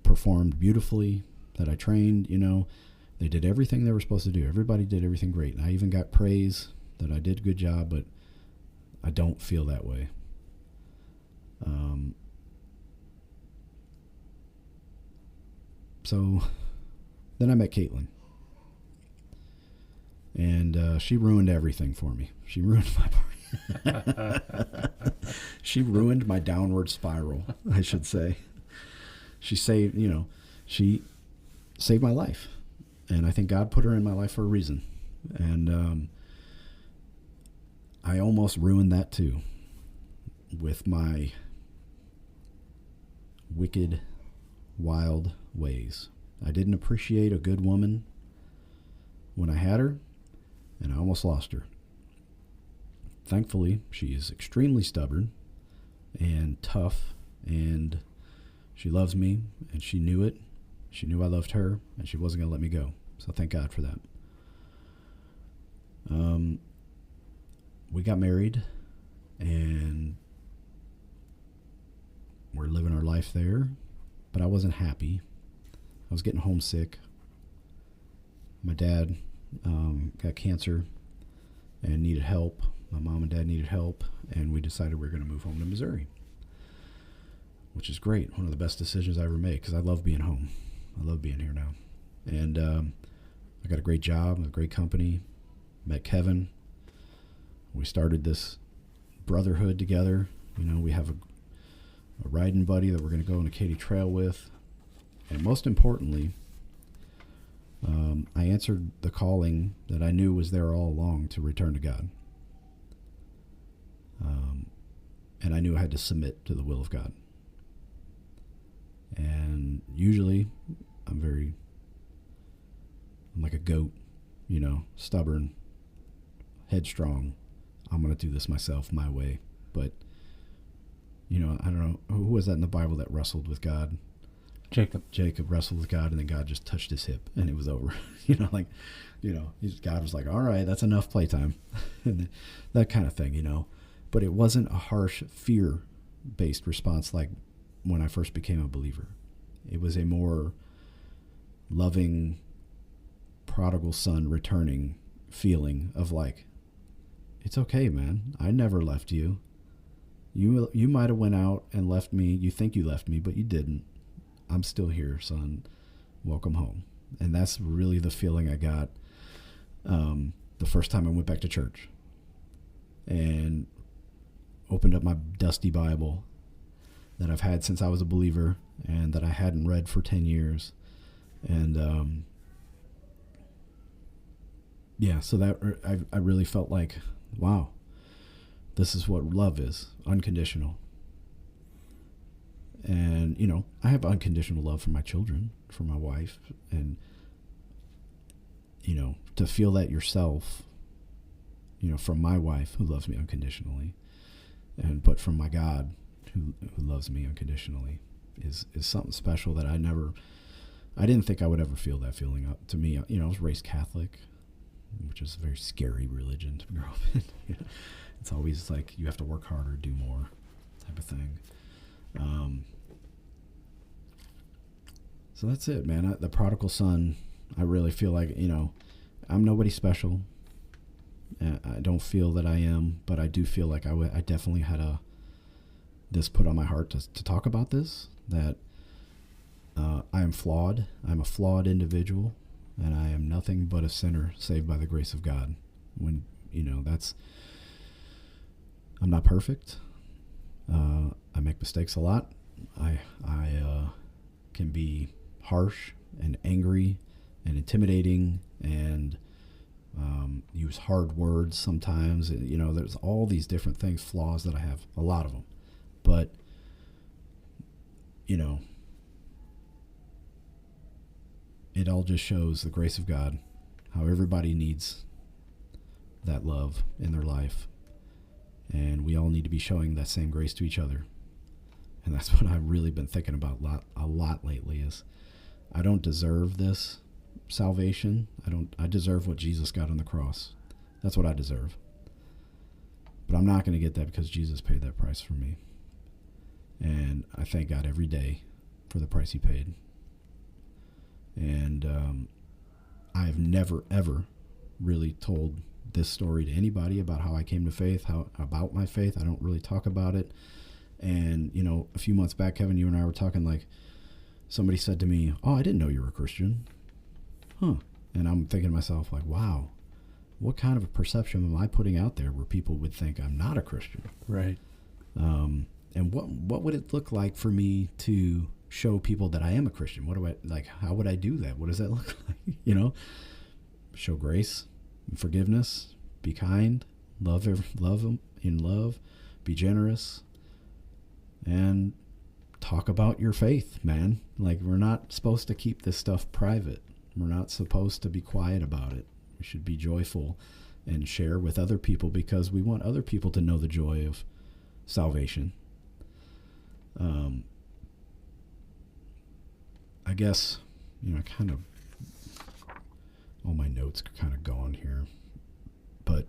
performed beautifully that I trained, you know. They did everything they were supposed to do. Everybody did everything great. And I even got praise that I did a good job, but I don't feel that way. So then I met Caitlin. And she ruined everything for me. She ruined she ruined my downward spiral, I should say. She saved my life. And I think God put her in my life for a reason. And I almost ruined that too with my wicked, wild ways. I didn't appreciate a good woman when I had her, and I almost lost her. Thankfully, she is extremely stubborn and tough, and she loves me, and she knew it. She knew I loved her, and she wasn't going to let me go. So thank God for that. We got married, and we're living our life there, but I wasn't happy. I was getting homesick. My dad got cancer and needed help. My mom and dad needed help, and we decided we were going to move home to Missouri, which is great. One of the best decisions I ever made, because I love being home. I love being here now. And I got a great job, a great company, met Kevin. We started this brotherhood together. You know, we have a riding buddy that we're going to go on a Katy Trail with. And most importantly, I answered the calling that I knew was there all along to return to God. And I knew I had to submit to the will of God. And usually I'm like a goat, you know, stubborn, headstrong. I'm going to do this myself, my way. But, you know, I don't know. Who was that in the Bible that wrestled with God? Jacob wrestled with God, and then God just touched his hip, and it was over. God was like, all right, that's enough playtime. And that kind of thing, you know. But it wasn't a harsh, fear-based response like when I first became a believer. It was a more loving, prodigal son returning feeling of like, it's okay, man. I never left you. You might have went out and left me. You think you left me, but you didn't. I'm still here, son. Welcome home. And that's really the feeling I got the first time I went back to church and opened up my dusty Bible that I've had since I was a believer and that I hadn't read for 10 years. And so that I really felt like, wow, this is what love is, unconditional. And, you know, I have unconditional love for my children, for my wife, and, you know, to feel that yourself, you know, from my wife who loves me unconditionally, but from my God who loves me unconditionally is something special that I didn't think I would ever feel that feeling up to me. You know, I was raised Catholic, which is a very scary religion to grow up in. You know, it's always like you have to work harder, do more type of thing. So that's it, man. The prodigal son, I really feel like, you know, I'm nobody special. I don't feel that I am, but I do feel like I definitely had this put on my heart to talk about this, that I am flawed. I'm a flawed individual, and I am nothing but a sinner saved by the grace of God. When, I'm not perfect. I make mistakes a lot. I can be harsh and angry and intimidating and use hard words sometimes. There's all these different things, flaws that I have, a lot of them. But, it all just shows the grace of God, how everybody needs that love in their life. And we all need to be showing that same grace to each other. And that's what I've really been thinking about a lot lately is I don't deserve this salvation. I deserve what Jesus got on the cross. That's what I deserve. But I'm not going to get that because Jesus paid that price for me. And I thank God every day for the price he paid. And I've never, ever really told this story to anybody about how I came to faith, about my faith. I don't really talk about it. And, a few months back, Kevin, you and I were talking, like, somebody said to me, "Oh, I didn't know you were a Christian." Huh. And I'm thinking to myself, like, wow, what kind of a perception am I putting out there where people would think I'm not a Christian? Right. And what would it look like for me to show people that I am a Christian? How would I do that? What does that look like? Show grace and forgiveness, be kind, love them in love, be generous, and talk about your faith, man. Like, we're not supposed to keep this stuff private. We're not supposed to be quiet about it. We should be joyful and share with other people because we want other people to know the joy of salvation. I guess, kind of, all my notes are kind of gone here. But,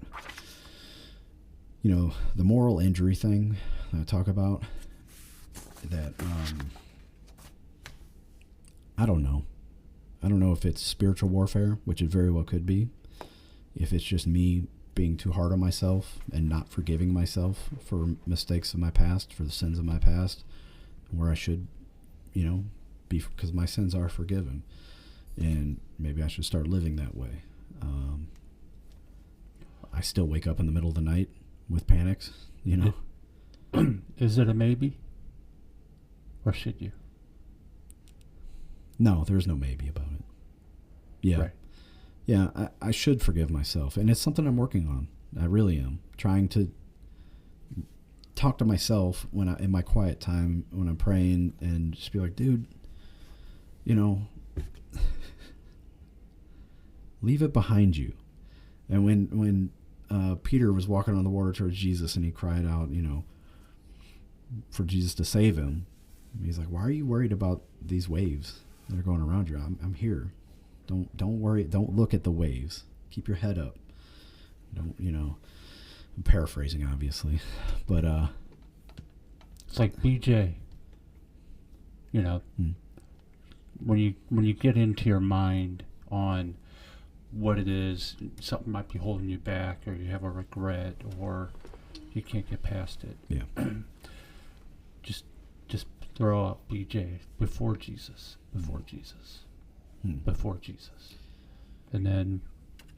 the moral injury thing that I talk about, that, I don't know. I don't know if it's spiritual warfare, which it very well could be. If it's just me being too hard on myself and not forgiving myself for mistakes of my past, for the sins of my past, where I should, be, because my sins are forgiven. And maybe I should start living that way. I still wake up in the middle of the night with panics, Is it a maybe? Or should you? No, there's no maybe about it. Yeah. Right. Yeah, I should forgive myself. And it's something I'm working on. I really am. Trying to talk to myself in my quiet time when I'm praying and just be like, dude, leave it behind you. And when Peter was walking on the water towards Jesus and he cried out, for Jesus to save him, he's like, why are you worried about these waves that are going around you? I'm here. Don't worry. Don't look at the waves. Keep your head up. Don't, I'm paraphrasing obviously, but it's like BJ, when you get into your mind on what it is, something might be holding you back, or you have a regret, or you can't get past it. Yeah. just throw out BJ before Jesus, before Jesus, before Jesus, and then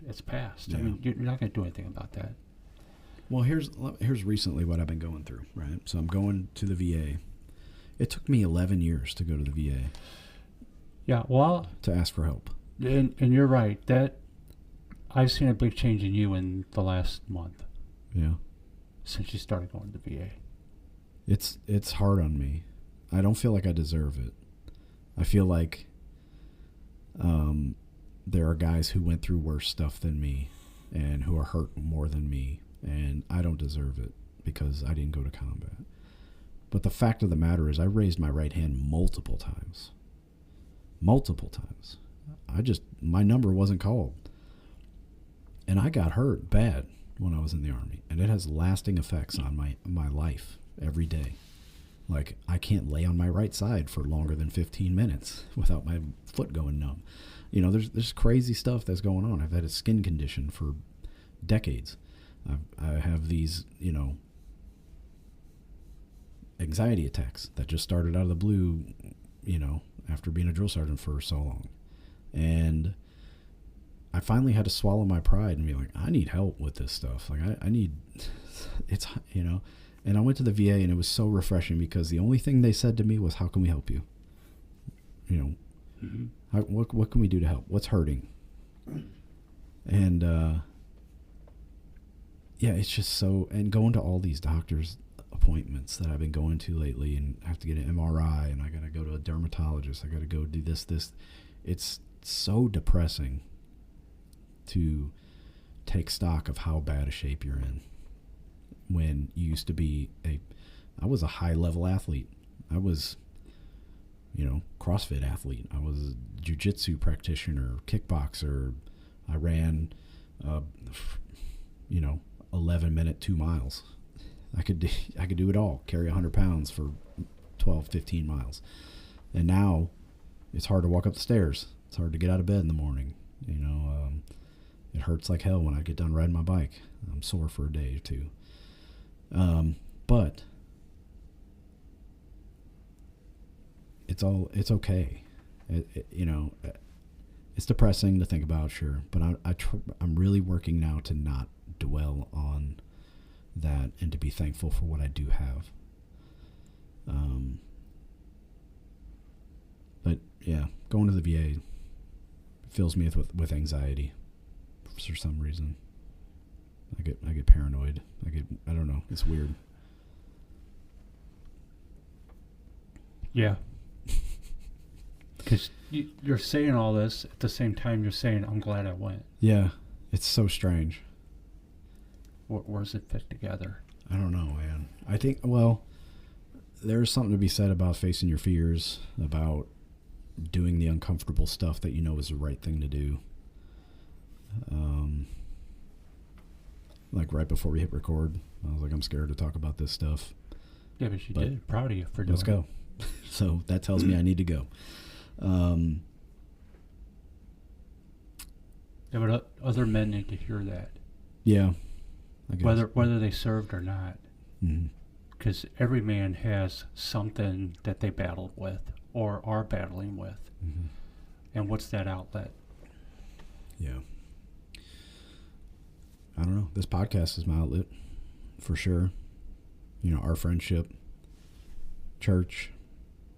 it's past. Yeah. I mean, you're not going to do anything about that. Well, here's recently what I've been going through, right? So I'm going to the VA. It took me 11 years to go to the VA. Yeah, well, to ask for help. And you're right. That I've seen a big change in you in the last month. Yeah. Since you started going to the VA. It's hard on me. I don't feel like I deserve it. I feel like there are guys who went through worse stuff than me and who are hurt more than me, and I don't deserve it because I didn't go to combat. But the fact of the matter is I raised my right hand multiple times. Multiple times. My number wasn't called. And I got hurt bad when I was in the Army, and it has lasting effects on my life every day. Like, I can't lay on my right side for longer than 15 minutes without my foot going numb. There's crazy stuff that's going on. I've had a skin condition for decades. I have these, anxiety attacks that just started out of the blue, after being a drill sergeant for so long. And I finally had to swallow my pride and be like, I need help with this stuff. Like I need, it's, you know, and I went to the VA and it was so refreshing because the only thing they said to me was, how can we help you? You know, what can we do to help? What's hurting? And, yeah, it's just so, and going to all these doctors' appointments that I've been going to lately, and I have to get an MRI, and I got to go to a dermatologist. I got to go do this. It's so depressing to take stock of how bad a shape you're in when you used to be I was a high level athlete. I was, you know, CrossFit athlete. I was a jiu-jitsu practitioner, kickboxer. I ran, you know, 11-minute 2 miles. I could do it all. Carry 100 pounds for 12, 15 miles. And now it's hard to walk up the stairs. It's hard to get out of bed in the morning. You know, it hurts like hell when I get done riding my bike. I'm sore for a day or two. But it's okay. You know, it's depressing to think about, sure, but I'm really working now to not dwell on that and to be thankful for what I do have. But yeah, going to the VA fills me with anxiety for some reason. I get paranoid. I don't know. It's weird. Yeah. Because you're saying all this at the same time you're saying, I'm glad I went. Yeah. It's so strange. Where does it fit together? I don't know, man. I think, well, there's something to be said about facing your fears, about doing the uncomfortable stuff that you know is the right thing to do. Like right before we hit record, I was like, I'm scared to talk about this stuff. Yeah, but you did. Proud of you for doing it. Let's go. So that tells me I need to go. Yeah, but other men need to hear that. Yeah. I guess. Whether they served or not. Because every man has something that they battled with or are battling with. And what's that outlet? Yeah. I don't know. This podcast is my outlet, for sure. You know, our friendship, church,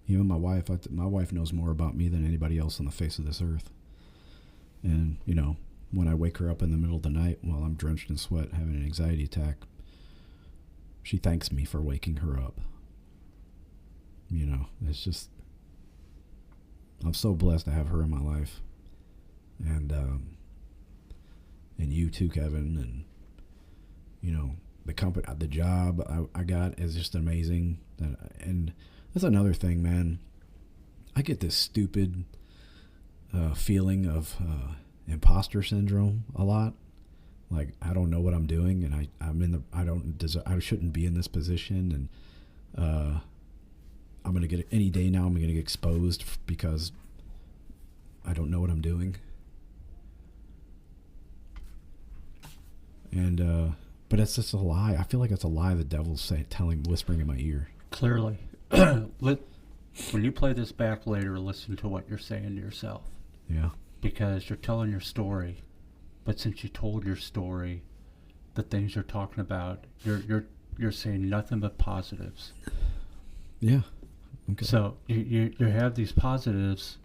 even my wife. My wife knows more about me than anybody else on the face of this earth. And, you know, when I wake her up in the middle of the night while I'm drenched in sweat having an anxiety attack, she thanks me for waking her up. You know, it's just, I'm so blessed to have her in my life. And you too, Kevin, and, you know, the company, the job I got is just amazing. And that's another thing, man. I get this stupid feeling of imposter syndrome a lot. Like, I don't know what I'm doing, and I shouldn't be in this position, and I'm gonna get any day now. I'm gonna get exposed because I don't know what I'm doing. And but it's just a lie. I feel like it's a lie the devil's whispering in my ear. Clearly. When you play this back later, listen to what you're saying to yourself. Yeah. Because you're telling your story, but since you told your story, the things you're talking about, you're saying nothing but positives. Yeah. Okay. So you have these positives,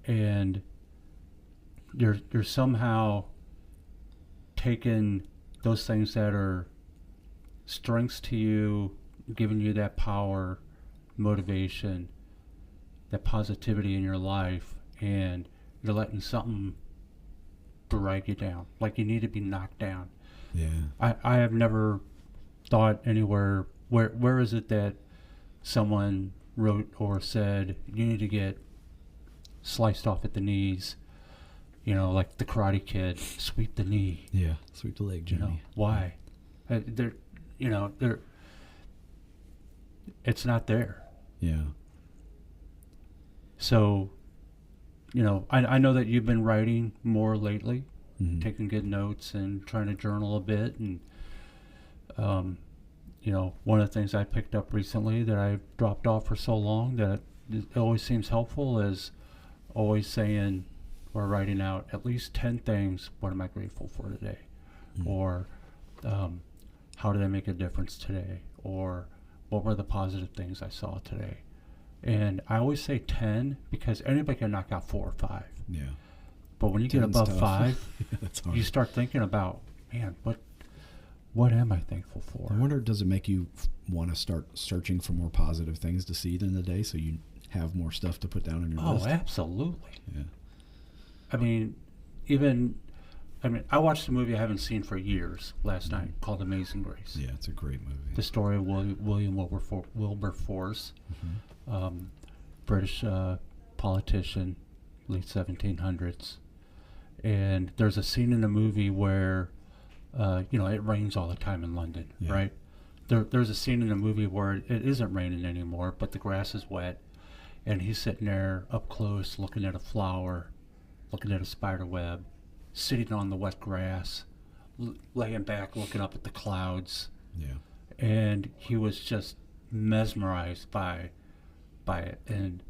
and you're somehow taking those things that are strengths to you, giving you that power, motivation, that positivity in your life, and you're letting something drag you down, like you need to be knocked down. Yeah. I have never thought anywhere, where is it that someone wrote or said you need to get sliced off at the knees, you know, like the Karate Kid, sweep the knee. Yeah, sweep the leg, Jimmy. You know, why? It's not there. Yeah. So, you know, I know that you've been writing more lately, taking good notes and trying to journal a bit. And, you know, one of the things I picked up recently that I dropped off for so long that it always seems helpful is always saying or writing out at least 10 things. What am I grateful for today? Mm. Or how did I make a difference today? Or what were the positive things I saw today? And I always say 10 because anybody can knock out 4 or 5. Yeah. But when you get 10's above tough. 5, That's hard. you start thinking about, man, what am I thankful for? I wonder, does it make you want to start searching for more positive things to see in the day so you have more stuff to put down on your list? Oh, absolutely. Yeah. I mean, I watched a movie I haven't seen for years last night called Amazing Grace. Yeah, it's a great movie. The story of William Wilberforce, British politician, late 1700s. And there's a scene in the movie where, it rains all the time in London, Yeah. right? There's a scene in the movie where it isn't raining anymore, but the grass is wet. And he's sitting there up close looking at a flower, looking at a spider web, sitting on the wet grass, laying back looking up at the clouds. Yeah. And he was just mesmerized by it. And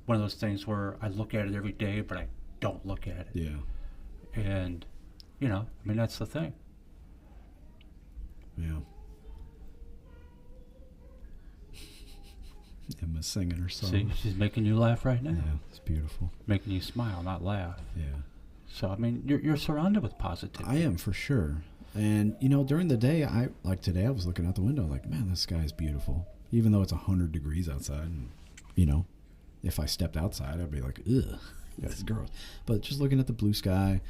one of those things where I look at it every day, but I don't look at it. Yeah. And, that's the thing. Yeah. Emma's singing her song. See, she's making you laugh right now. Yeah, it's beautiful. Making you smile, not laugh. Yeah. So, you're surrounded with positivity. I am, for sure. And, during the day, today I was looking out the window like, man, this sky is beautiful. Even though it's 100 degrees outside. And, if I stepped outside, I'd be like, ugh, that's gross. But just looking at the blue sky,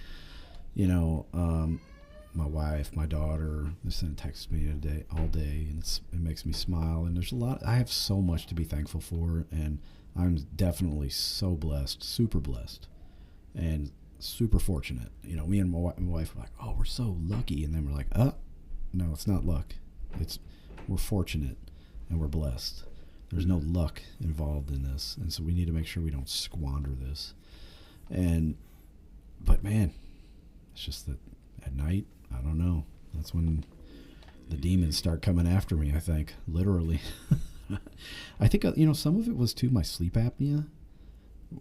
my wife, my daughter, they send texts me all day, and it makes me smile. And there's I have so much to be thankful for, and I'm definitely so blessed, super blessed, and super fortunate. Me and my wife were like, oh, we're so lucky. And then we're like, no, it's not luck. We're fortunate and we're blessed. There's no luck involved in this. And so we need to make sure we don't squander this. But man, it's just that at night, I don't know. That's when the demons start coming after me, I think, literally. I think, some of it was too my sleep apnea,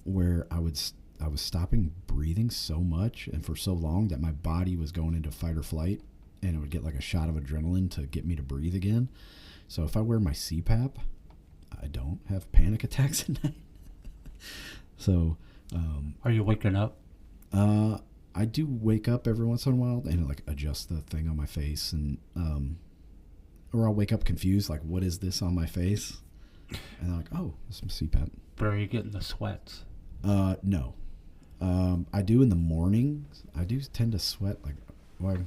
where I was stopping breathing so much and for so long that my body was going into fight or flight, and it would get like a shot of adrenaline to get me to breathe again. So if I wear my CPAP, I don't have panic attacks at night. So, Are you waking up? I do wake up every once in a while and adjust the thing on my face, and or I'll wake up confused, like, what is this on my face? And I'm like, oh, there's some CPAP. But are you getting the sweats? No. I do in the morning. I do tend to sweat. Well,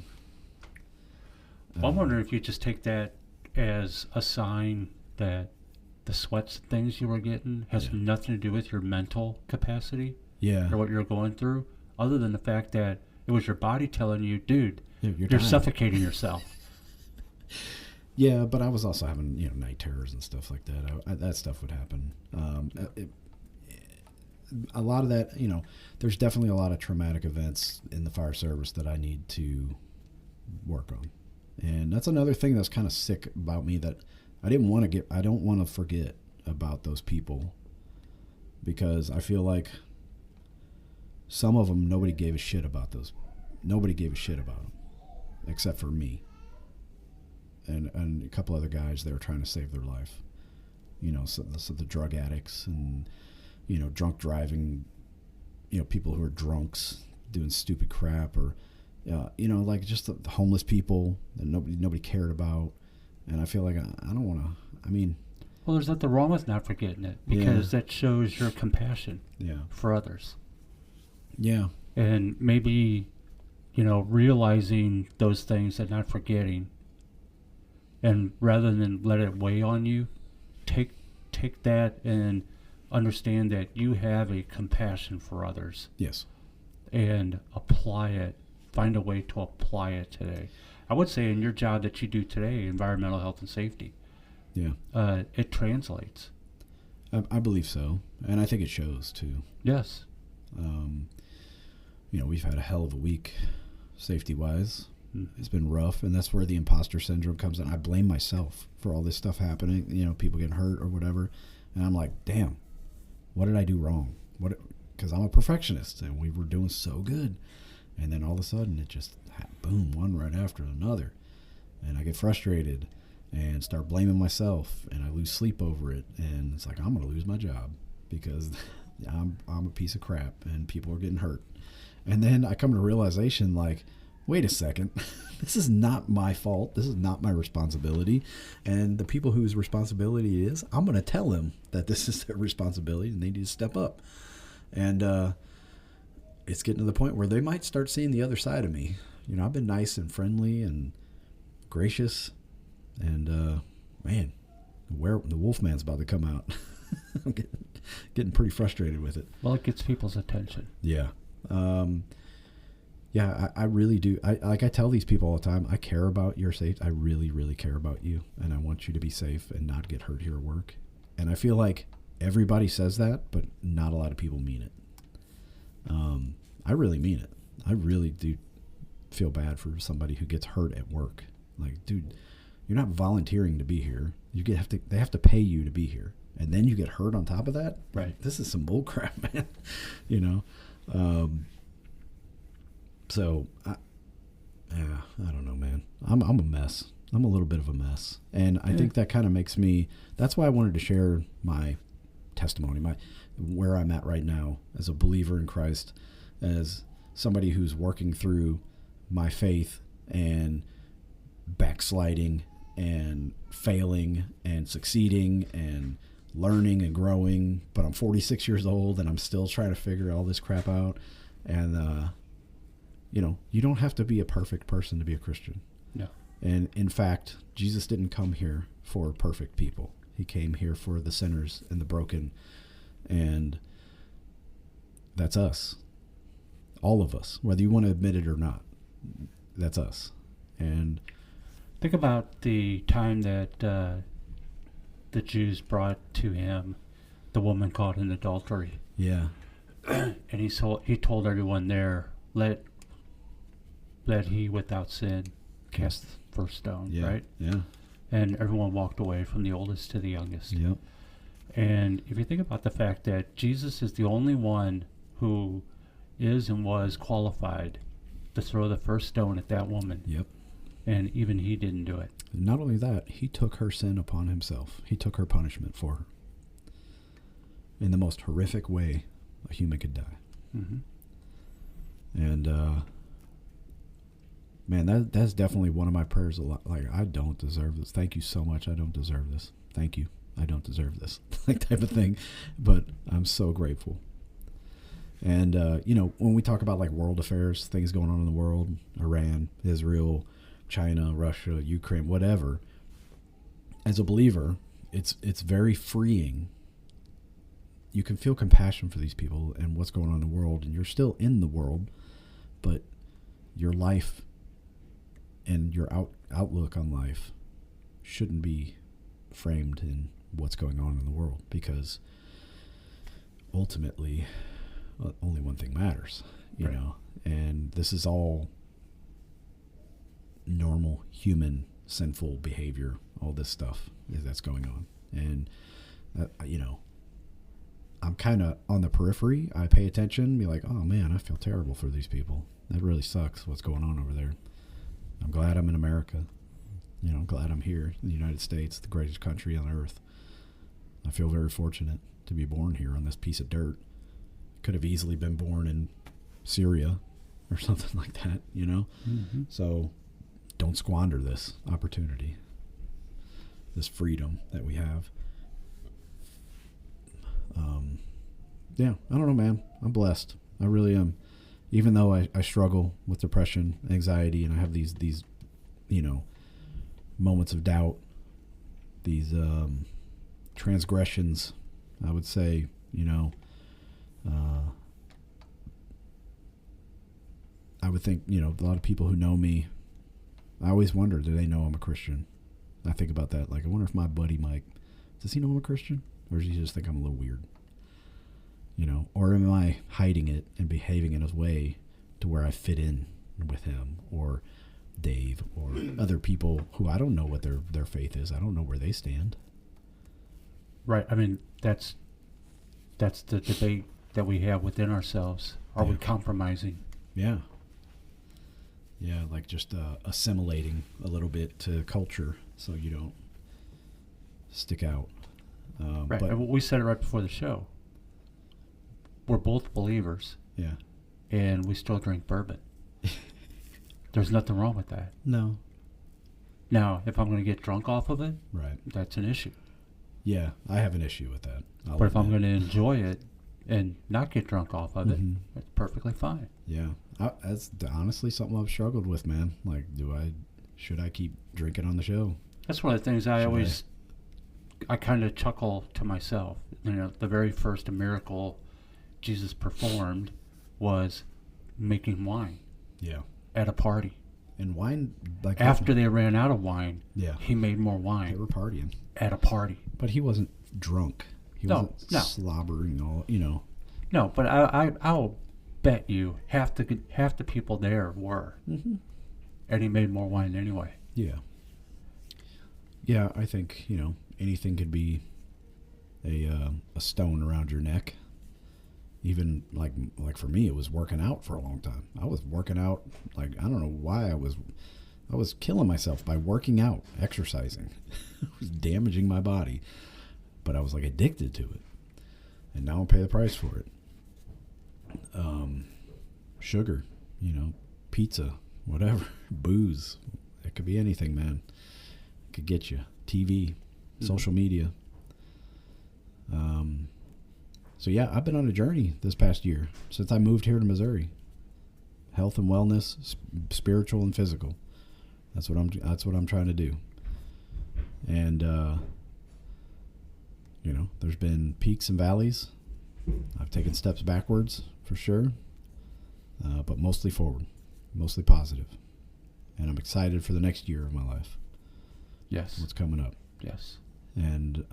I'm wondering if you just take that as a sign that the sweats things you were getting has nothing to do with your mental capacity, or what you're going through, other than the fact that it was your body telling you, dude, you're suffocating yourself. Yeah, but I was also having night terrors and stuff like that. That stuff would happen. A lot of that, there's definitely a lot of traumatic events in the fire service that I need to work on. And that's another thing that's kind of sick about me, that I don't want to forget about those people, because I feel like some of them, nobody gave a shit about them, except for me. And a couple other guys that were trying to save their life. So the drug addicts and, drunk driving, people who are drunks doing stupid crap, or, just the homeless people that nobody cared about. And I feel like I don't want to, well, there's nothing wrong with not forgetting it, because that shows your compassion for others. Yeah. And maybe, realizing those things and not forgetting, and rather than let it weigh on you, take that and understand that you have a compassion for others. Yes. And apply it. Find a way to apply it today. I would say in your job that you do today, environmental health and safety, it translates. I believe so. And I think it shows too. Yes. We've had a hell of a week safety-wise. It's been rough, and that's where the imposter syndrome comes in. I blame myself for all this stuff happening, people getting hurt or whatever. And I'm like, damn, What did I do wrong? Because I'm a perfectionist, and we were doing so good. And then all of a sudden, it just, boom, one right after another. And I get frustrated and start blaming myself, and I lose sleep over it. And it's like, I'm going to lose my job because I'm a piece of crap, and people are getting hurt. And then I come to the realization, like, wait a second, this is not my fault. This is not my responsibility. And the people whose responsibility it is, I'm going to tell them that this is their responsibility and they need to step up. And it's getting to the point where they might start seeing the other side of me. You know, I've been nice and friendly and gracious. And, man, the Wolfman's about to come out. I'm getting pretty frustrated with it. Well, it gets people's attention. Yeah. Yeah, I really do. I tell these people all the time, I care about your safety. I really, really care about you. And I want you to be safe and not get hurt here at work. And I feel like everybody says that, but not a lot of people mean it. I really mean it. I really do feel bad for somebody who gets hurt at work. Like, dude, you're not volunteering to be here. They have to pay you to be here. And then you get hurt on top of that? Right. This is some bull crap, man. You know? So, I don't know, man. I'm a mess. I'm a little bit of a mess. And I think that kind of makes me, that's why I wanted to share my testimony, where I'm at right now as a believer in Christ, as somebody who's working through my faith and backsliding and failing and succeeding and learning and growing. But I'm 46 years old and I'm still trying to figure all this crap out. And, you know, you don't have to be a perfect person to be a Christian. No. And in fact, Jesus didn't come here for perfect people. He came here for the sinners and the broken. And that's us. All of us, whether you want to admit it or not. That's us. And think about the time that the Jews brought to him the woman caught in adultery. Yeah. And he told everyone there, let he without sin cast the first stone, Yeah. right? Yeah. And everyone walked away from the oldest to the youngest. Yep. And if you think about the fact that Jesus is the only one who is and was qualified to throw the first stone at that woman. Yep. And even he didn't do it. And not only that, he took her sin upon himself. He took her punishment for her. In the most horrific way a human could die. Mm-hmm. And, man, that's definitely one of my prayers a lot. Like, I don't deserve this. Thank you so much. I don't deserve this. Thank you. I don't deserve this. Like, type of thing. But I'm so grateful. And, you know, when we talk about, like, world affairs, things going on in the world, Iran, Israel, China, Russia, Ukraine, whatever, as a believer, it's very freeing. You can feel compassion for these people and what's going on in the world, and you're still in the world, but your life and your outlook on life shouldn't be framed in what's going on in the world, because ultimately only one thing matters, you know, and this is all normal human sinful behavior, all this stuff that's going on. And you know, I'm kind of on the periphery. I pay attention, be like, oh man, I feel terrible for these people. That really sucks what's going on over there. I'm glad I'm in America. You know, I'm glad I'm here in the United States, the greatest country on earth. I feel very fortunate to be born here on this piece of dirt. Could have easily been born in Syria or something like that, you know? Mm-hmm. So don't squander this opportunity, this freedom that we have. Yeah, I don't know, man. I'm blessed. I really am. Even though I struggle with depression, anxiety, and I have these you know, moments of doubt, these transgressions, I would say, you know, I would think, you know, a lot of people who know me, I always wonder, do they know I'm a Christian? I think about that. Like, I wonder if my buddy Mike, does he know I'm a Christian? Or does he just think I'm a little weird? You know, or am I hiding it and behaving in a way to where I fit in with him or Dave or other people who I don't know what their faith is. I don't know where they stand. Right. I mean, that's That's the debate that we have within ourselves. Are we compromising? Yeah. Yeah, like just assimilating a little bit to culture so you don't stick out. Right. But And we said it right before the show. We're both believers, yeah. and we still drink bourbon. There's nothing wrong with that. No. Now, if I'm going to get drunk off of it, Right. that's an issue. Yeah, I have an issue with that. But if I'm going to enjoy it and not get drunk off of it, that's perfectly fine. Yeah, that's honestly something I've struggled with, man. Like, should I keep drinking on the show? That's one of the things I kind of chuckle to myself. You know, the very first miracle Jesus performed was making wine. Yeah. At a party. And wine, like after they ran out of wine, yeah, he made more wine. They were partying at a party. But he wasn't drunk. He wasn't slobbering all, you know. No, but I'll bet you half the people there were. Mm-hmm. And he made more wine anyway. Yeah. Yeah, I think, you know, anything could be a stone around your neck. Even like for me, it was working out for a long time. I was working out, like, I don't know why I was killing myself by working out, exercising. I was damaging my body, but I was like addicted to it. And now I pay the price for it. Sugar, you know, pizza, whatever, booze. It could be anything, man. It could get you. TV, social media. So yeah, I've been on a journey this past year since I moved here to Missouri. Health and wellness, spiritual and physical. That's what I'm trying to do. And you know, there's been peaks and valleys. I've taken steps backwards for sure, but mostly forward, mostly positive. And I'm excited for the next year of my life. Yes. What's coming up. Yes. And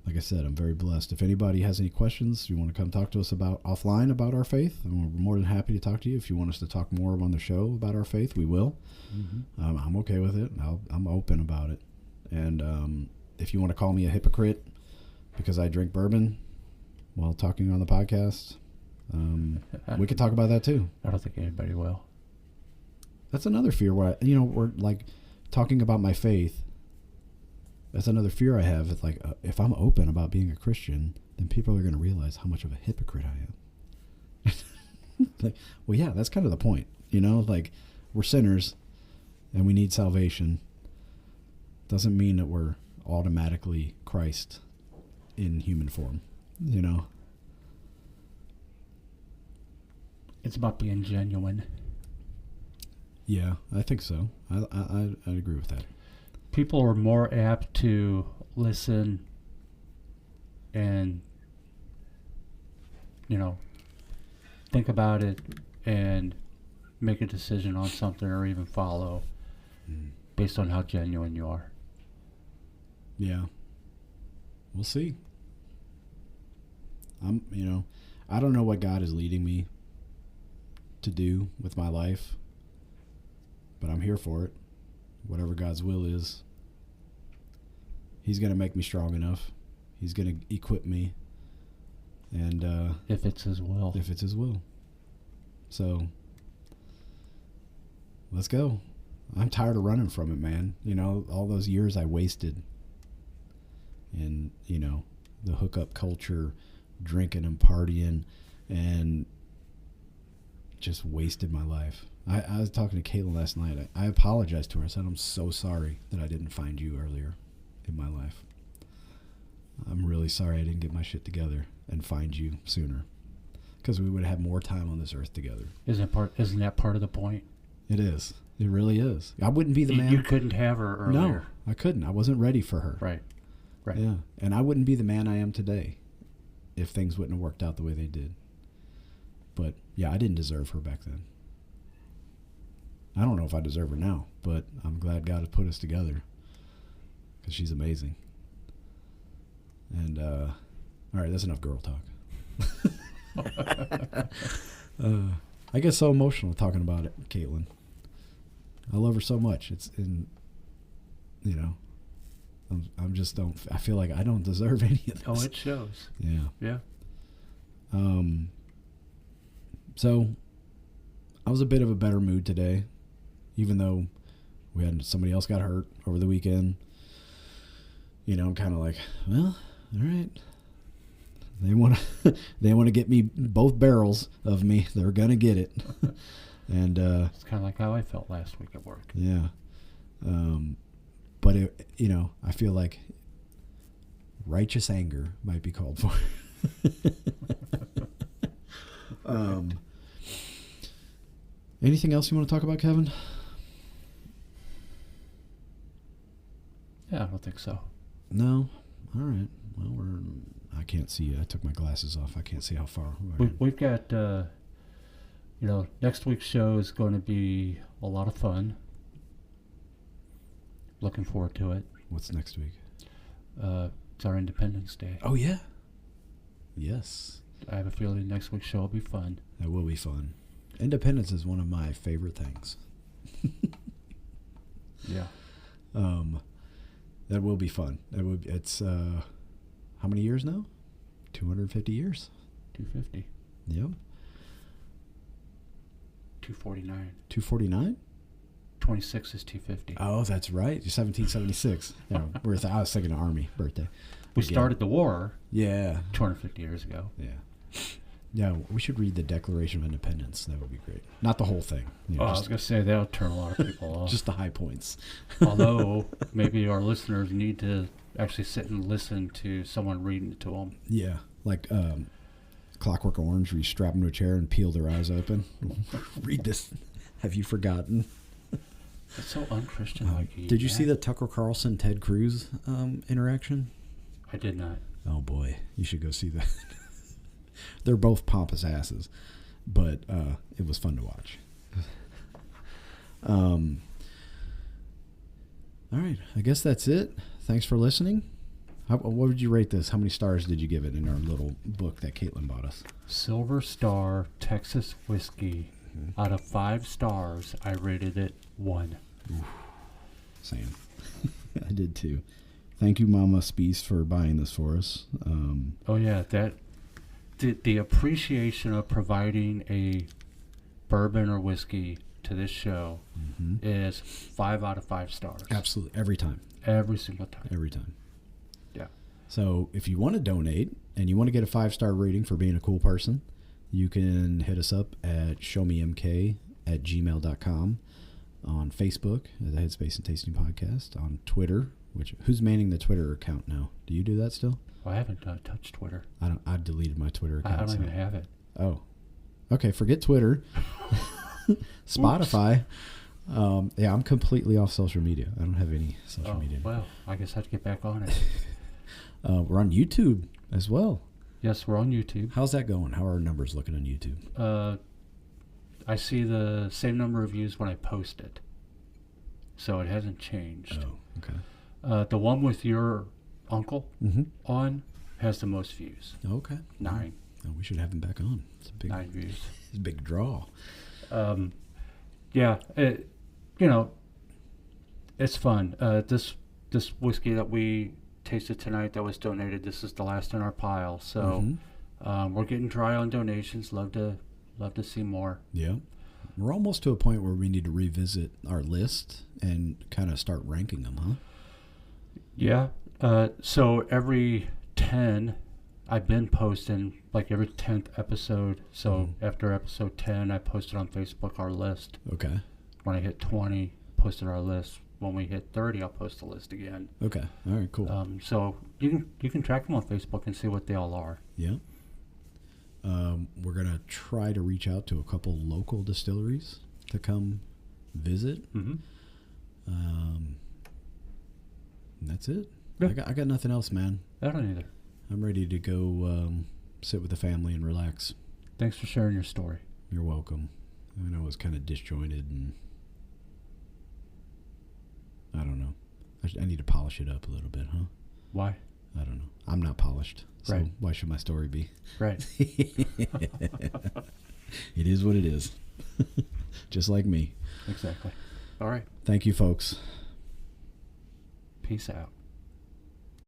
like I said, I'm very blessed. If anybody has any questions, you want to come talk to us offline about our faith, and we're more than happy to talk to you. If you want us to talk more on the show about our faith, we will. Mm-hmm. I'm okay with it. I'm open about it. And if you want to call me a hypocrite because I drink bourbon while talking on the podcast, we could talk about that too. I don't think anybody will. That's another fear where, we're like talking about my faith. That's another fear I have. It's like, if I'm open about being a Christian, then people are going to realize how much of a hypocrite I am. Like, well, yeah, that's kind of the point. Like, we're sinners and we need salvation. Doesn't mean that we're automatically Christ in human form, It's about being genuine. Yeah, I think so. I agree with that. People are more apt to listen and, think about it and make a decision on something or even follow based on how genuine you are. Yeah. We'll see. I don't know what God is leading me to do with my life, but I'm here for it. Whatever God's will is, He's going to make me strong enough. He's going to equip me. And if it's His will. If it's His will. So, let's go. I'm tired of running from it, man. All those years I wasted in, the hookup culture, drinking and partying, and just wasted my life. I was talking to Caitlin last night. I apologized to her. I said, I'm so sorry that I didn't find you earlier in my life. I'm really sorry I didn't get my shit together and find you sooner, because we would have had more time on this earth together. Isn't that part of the point? It is. It really is. I wouldn't be the man. You couldn't have her earlier. No, I couldn't. I wasn't ready for her. Right. Yeah. And I wouldn't be the man I am today if things wouldn't have worked out the way they did. But yeah, I didn't deserve her back then. I don't know if I deserve her now, but I'm glad God has put us together, because she's amazing. And all right, that's enough girl talk. I get so emotional talking about it, Caitlin. I love her so much. I'm just don't. I feel like I don't deserve any of this. Oh, it shows. Yeah. Yeah. So I was a bit of a better mood today, even though we had somebody else got hurt over the weekend. You know, I'm kind of like, well, all right. They want to get me both barrels of me. They're gonna get it. And it's kind of like how I felt last week at work. Yeah. But it, I feel like righteous anger might be called for. Anything else you want to talk about, Kevin? Yeah, I don't think so. No? All right. Well, I can't see. I took my glasses off. I can't see how far. We've got, next week's show is going to be a lot of fun. Looking forward to it. What's next week? It's our Independence Day. Oh, yeah. Yes. I have a feeling next week's show will be fun. That will be fun. Independence is one of my favorite things. Yeah. That will be fun. It's how many years now? 250 years. 250. Yep. 249. 249? 26 is 250. Oh, that's right. 1776. Yeah, I was thinking of Army birthday. We started the war. Yeah. 250 years ago. Yeah. Yeah, we should read the Declaration of Independence. That would be great. Not the whole thing. I was going to say that'll turn a lot of people off. Just the high points. Although, maybe our listeners need to actually sit and listen to someone reading it to them. Yeah, like Clockwork Orange, where you strap them to a chair and peel their eyes open. Read this. Have you forgotten? It's so unchristian-like. Did you see the Tucker Carlson Ted Cruz interaction? I did not. Oh boy, you should go see that. They're both pompous asses, but it was fun to watch. All right, I guess that's it. Thanks for listening. What would you rate this? How many stars did you give it in our little book that Caitlin bought us? Silver Star Texas Whiskey. Mm-hmm. Out of 5 stars, I rated it 1. Oof. Same. I did too. Thank you, Mama Speast, for buying this for us. Oh yeah, the appreciation of providing a bourbon or whiskey to this show is 5 out of 5 stars. Absolutely, every time. Every single time. Every time. Yeah. So if you want to donate and you want to get a 5-star rating for being a cool person, you can hit us up at showmemk@gmail.com, on Facebook, the Headspace and Tasting Podcast, on Twitter. Who's manning the Twitter account now? Do you do that still? I haven't touched Twitter. I deleted my Twitter account. I don't even have it. Oh, okay. Forget Twitter. Spotify. Yeah, I'm completely off social media. I don't have any social media. Well, I guess I have to get back on it. We're on YouTube as well. Yes, we're on YouTube. How's that going? How are our numbers looking on YouTube? I see the same number of views when I post it, so it hasn't changed. Oh, okay. The one with your uncle on has the most views. Okay. 9. Oh, we should have him back on. It's a big 9 views. It's a big draw. Yeah, it's fun. This whiskey that we tasted tonight that was donated, this is the last in our pile. So we're getting dry on donations. Love to see more. Yeah. We're almost to a point where we need to revisit our list and kind of start ranking them, huh? Yeah. So every 10, I've been posting, like every 10th episode. So after episode 10, I posted on Facebook our list. Okay. When I hit 20, posted our list. When we hit 30, I'll post the list again. Okay. All right, cool. So you can track them on Facebook and see what they all are. Yeah. We're going to try to reach out to a couple local distilleries to come visit. And that's it. Yeah. I got nothing else, man. I don't either. I'm ready to go sit with the family and relax. Thanks for sharing your story. You're welcome. I know it was kind of disjointed and I don't know. I need to polish it up a little bit, huh? Why? I don't know. I'm not polished, so right. Why should my story be? Right. It is what it is. Just like me. Exactly. All right. Thank you, folks. Peace out.